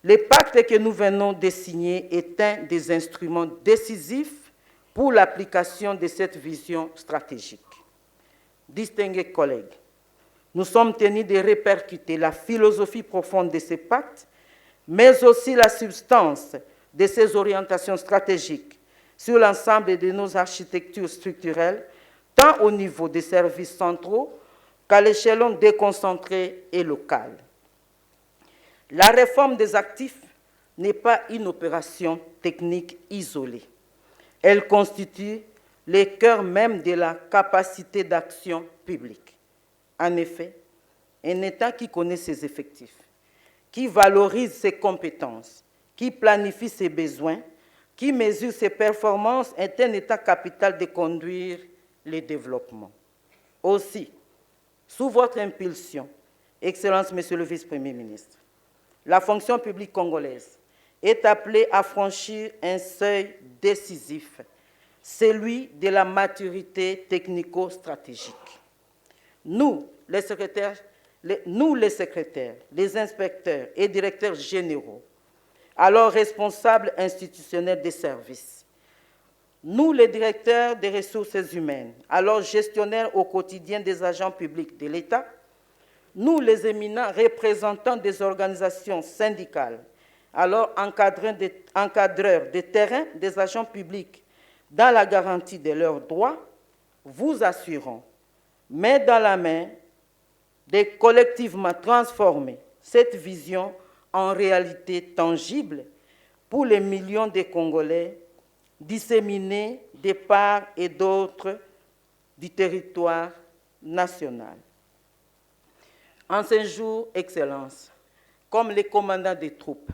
Le pacte que nous venons de signer est un des instruments décisifs pour l'application de cette vision stratégique. Distingués collègues, nous sommes tenus de répercuter la philosophie profonde de ce pacte, mais aussi la substance de ces orientations stratégiques sur l'ensemble de nos architectures structurelles, tant au niveau des services centraux qu'à l'échelon déconcentré et local. La réforme des actifs n'est pas une opération technique isolée. Elle constitue le cœur même de la capacité d'action publique. En effet, un État qui connaît ses effectifs, qui valorise ses compétences, qui planifie ses besoins, qui mesure ses performances, est un État capital de conduire le développement. Aussi, sous votre impulsion, Excellence, Monsieur le Vice-premier ministre, la fonction publique congolaise est appelée à franchir un seuil décisif, celui de la maturité technico-stratégique. Nous, les secrétaires, les inspecteurs et directeurs généraux, alors responsables institutionnels des services, nous, les directeurs des ressources humaines, alors gestionnaires au quotidien des agents publics de l'État, nous, les éminents représentants des organisations syndicales, alors encadreurs de terrain des agents publics dans la garantie de leurs droits, vous assurons, main dans la main, de collectivement transformer cette vision en réalité tangible pour les millions de Congolais disséminés de part et d'autre du territoire national. En ce jour, Excellence, comme les commandants des troupes,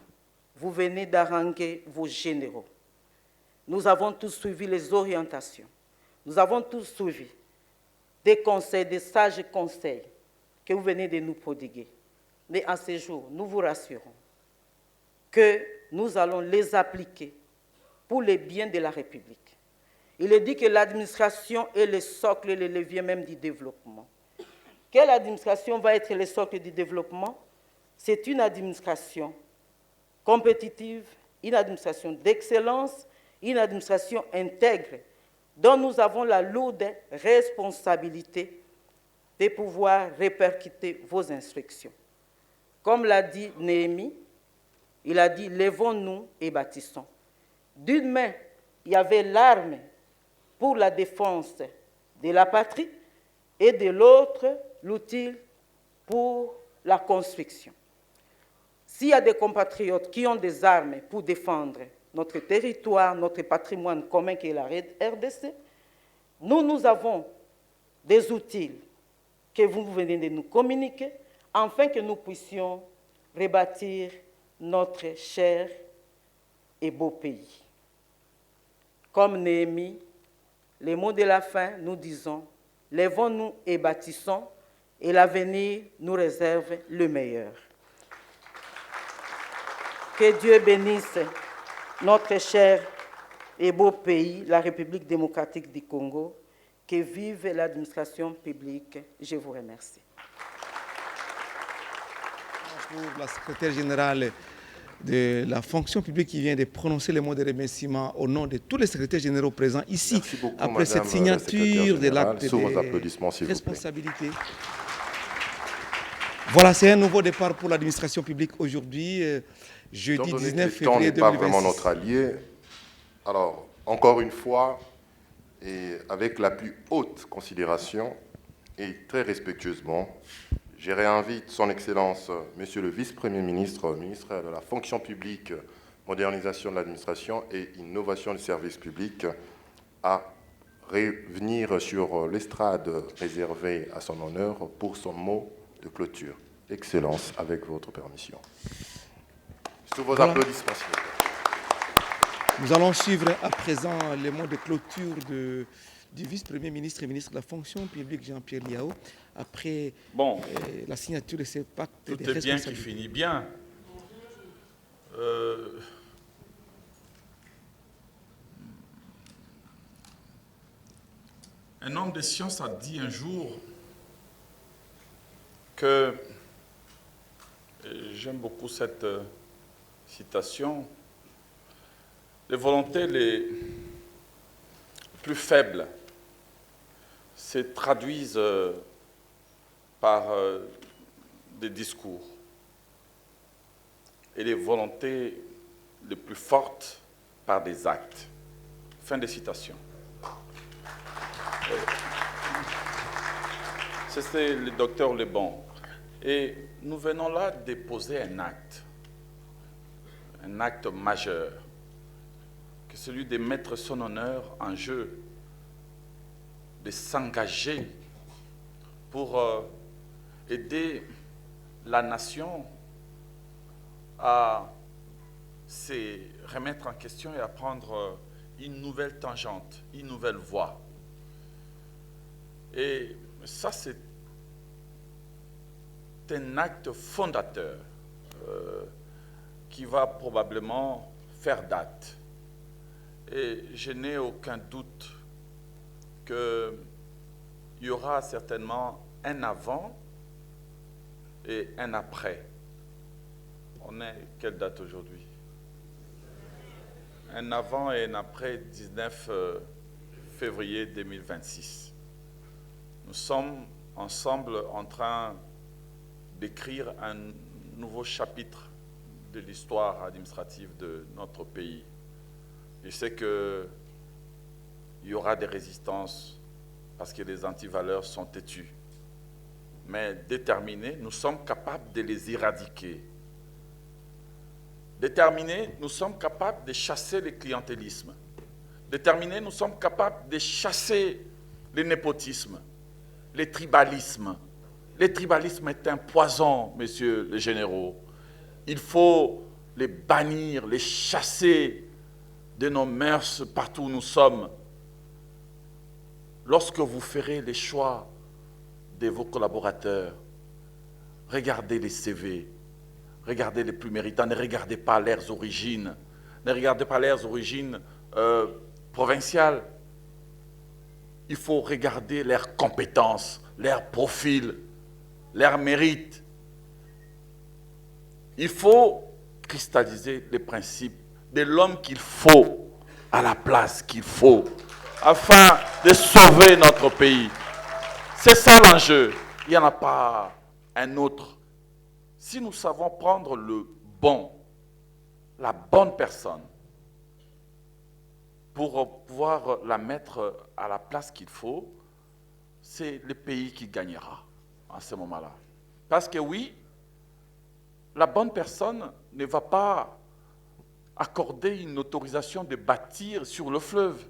vous venez d'haranguer vos généraux. Nous avons tous suivi les orientations. Nous avons tous suivi des conseils, des sages conseils que vous venez de nous prodiguer. Mais à ce jour, nous vous rassurons que nous allons les appliquer pour le bien de la République. Il est dit que l'administration est le socle et le levier même du développement. Quelle administration va être le socle du développement? C'est une administration compétitive, une administration d'excellence, une administration intègre, dont nous avons la lourde responsabilité de pouvoir répercuter vos instructions. Comme l'a dit Néhémie, il a dit « Lèvons-nous et bâtissons ». D'une main, il y avait l'arme pour la défense de la patrie et de l'autre, l'outil pour la construction. S'il y a des compatriotes qui ont des armes pour défendre notre territoire, notre patrimoine commun qui est la RDC, nous avons des outils que vous venez de nous communiquer afin que nous puissions rebâtir notre cher et beau pays. Comme Néhémie, les mots de la fin, nous disons « Lèvons-nous et bâtissons » et l'avenir nous réserve le meilleur. Que Dieu bénisse notre cher et beau pays, la République démocratique du Congo. Que vive l'administration publique. Je vous remercie. Pour la secrétaire générale de la fonction publique qui vient de prononcer les mots de remerciement au nom de tous les secrétaires généraux présents ici. Merci beaucoup, après cette signature de l'acte de responsabilité. Voilà, c'est un nouveau départ pour l'administration publique aujourd'hui, jeudi 19 février 2026. Le temps n'est pas vraiment notre allié. Alors, encore une fois, et avec la plus haute considération et très respectueusement, je réinvite son Excellence, Monsieur le Vice-premier ministre, ministre de la Fonction publique, modernisation de l'administration et innovation du service public, à revenir sur l'estrade réservée à son honneur pour son mot de clôture. Excellence, avec votre permission. Sous vos applaudissements, s'il vous plaît. Nous allons suivre à présent les mots de clôture du vice-premier ministre et ministre de la fonction publique Jean-Pierre Liao après la signature de ce pacte de responsabilité. Tout est bien qui finit bien. Un homme de science a dit un jour que, j'aime beaucoup cette citation, les volontés les plus faibles se traduisent par des discours et les volontés les plus fortes par des actes. Fin de citation. C'était le docteur Lebon. Et nous venons là déposer un acte majeur, que celui de mettre son honneur en jeu, de s'engager pour aider la nation à se remettre en question et à prendre une nouvelle tangente, une nouvelle voie. Et ça, c'est un acte fondateur qui va probablement faire date. Et je n'ai aucun doute qu'il y aura certainement un avant et un après. On est quelle date aujourd'hui? Un avant et un après 19 février 2026. Nous sommes ensemble en train d'écrire un nouveau chapitre de l'histoire administrative de notre pays. Je sais qu'il y aura des résistances parce que les antivaleurs sont têtus. Mais déterminés, nous sommes capables de les éradiquer. Déterminés, nous sommes capables de chasser le clientélisme. Déterminés, nous sommes capables de chasser le népotisme, le tribalisme. Le tribalisme est un poison, messieurs les généraux. Il faut les bannir, les chasser de nos mœurs partout où nous sommes. Lorsque vous ferez les choix de vos collaborateurs, regardez les CV, regardez les plus méritants, ne regardez pas leurs origines, ne regardez pas leurs origines provinciales. Il faut regarder leurs compétences, leurs profils, leurs mérites. Il faut cristalliser les principes de l'homme qu'il faut à la place qu'il faut afin de sauver notre pays. C'est ça l'enjeu. Il n'y en a pas un autre. Si nous savons prendre le bon, la bonne personne, pour pouvoir la mettre à la place qu'il faut, c'est le pays qui gagnera à ce moment-là. Parce que oui, la bonne personne ne va pas accorder une autorisation de bâtir sur le fleuve,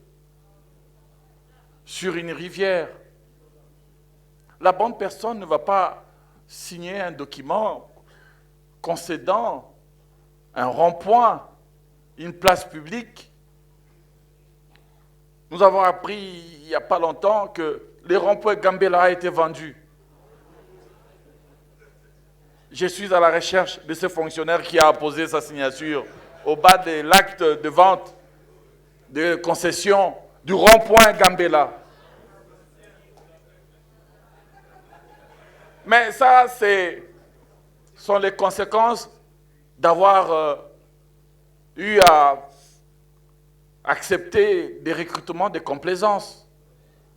sur une rivière. La bonne personne ne va pas signer un document concédant un rond-point, une place publique. Nous avons appris il n'y a pas longtemps que le rond-point Gambela a été vendu. Je suis à la recherche de ce fonctionnaire qui a apposé sa signature au bas de l'acte de vente de concession du rond-point Gambela. Mais ça, sont les conséquences d'avoir eu à accepter des recrutements de complaisance,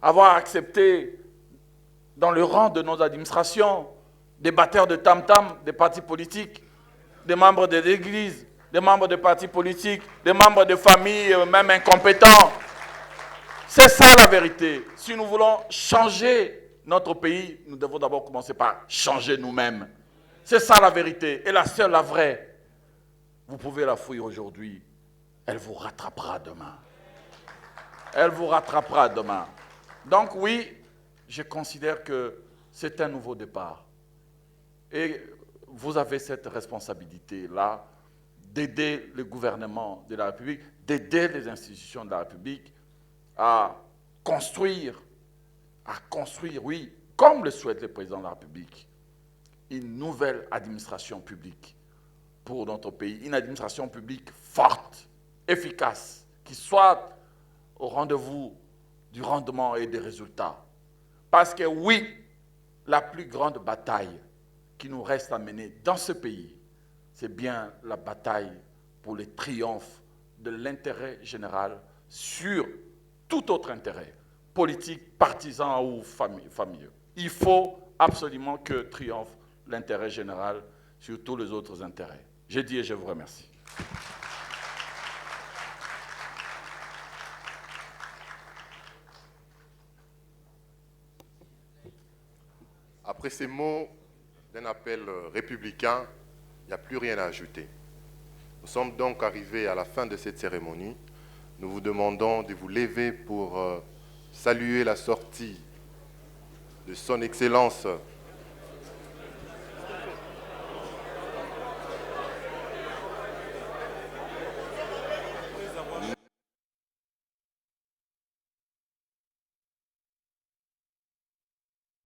avoir accepté dans le rang de nos administrations des batteurs de tam-tam des partis politiques, des membres des églises, des membres des partis politiques, des membres de familles même incompétents. C'est ça la vérité. Si nous voulons changer notre pays, nous devons d'abord commencer par changer nous-mêmes. C'est ça la vérité. Et la seule, la vraie. Vous pouvez la fouiller aujourd'hui. Elle vous rattrapera demain. Elle vous rattrapera demain. Donc oui, je considère que c'est un nouveau départ. Et vous avez cette responsabilité-là d'aider le gouvernement de la République, d'aider les institutions de la République à construire, oui, comme le souhaite le président de la République, une nouvelle administration publique pour notre pays, une administration publique forte, efficace, qui soit au rendez-vous du rendement et des résultats. Parce que oui, la plus grande bataille qui nous reste à mener dans ce pays, c'est bien la bataille pour le triomphe de l'intérêt général sur tout autre intérêt, politique, partisan ou familial. Il faut absolument que triomphe l'intérêt général sur tous les autres intérêts. J'ai dit et je vous remercie. Après ces mots d'un appel républicain, il n'y a plus rien à ajouter. Nous sommes donc arrivés à la fin de cette cérémonie. Nous vous demandons de vous lever pour saluer la sortie de son Excellence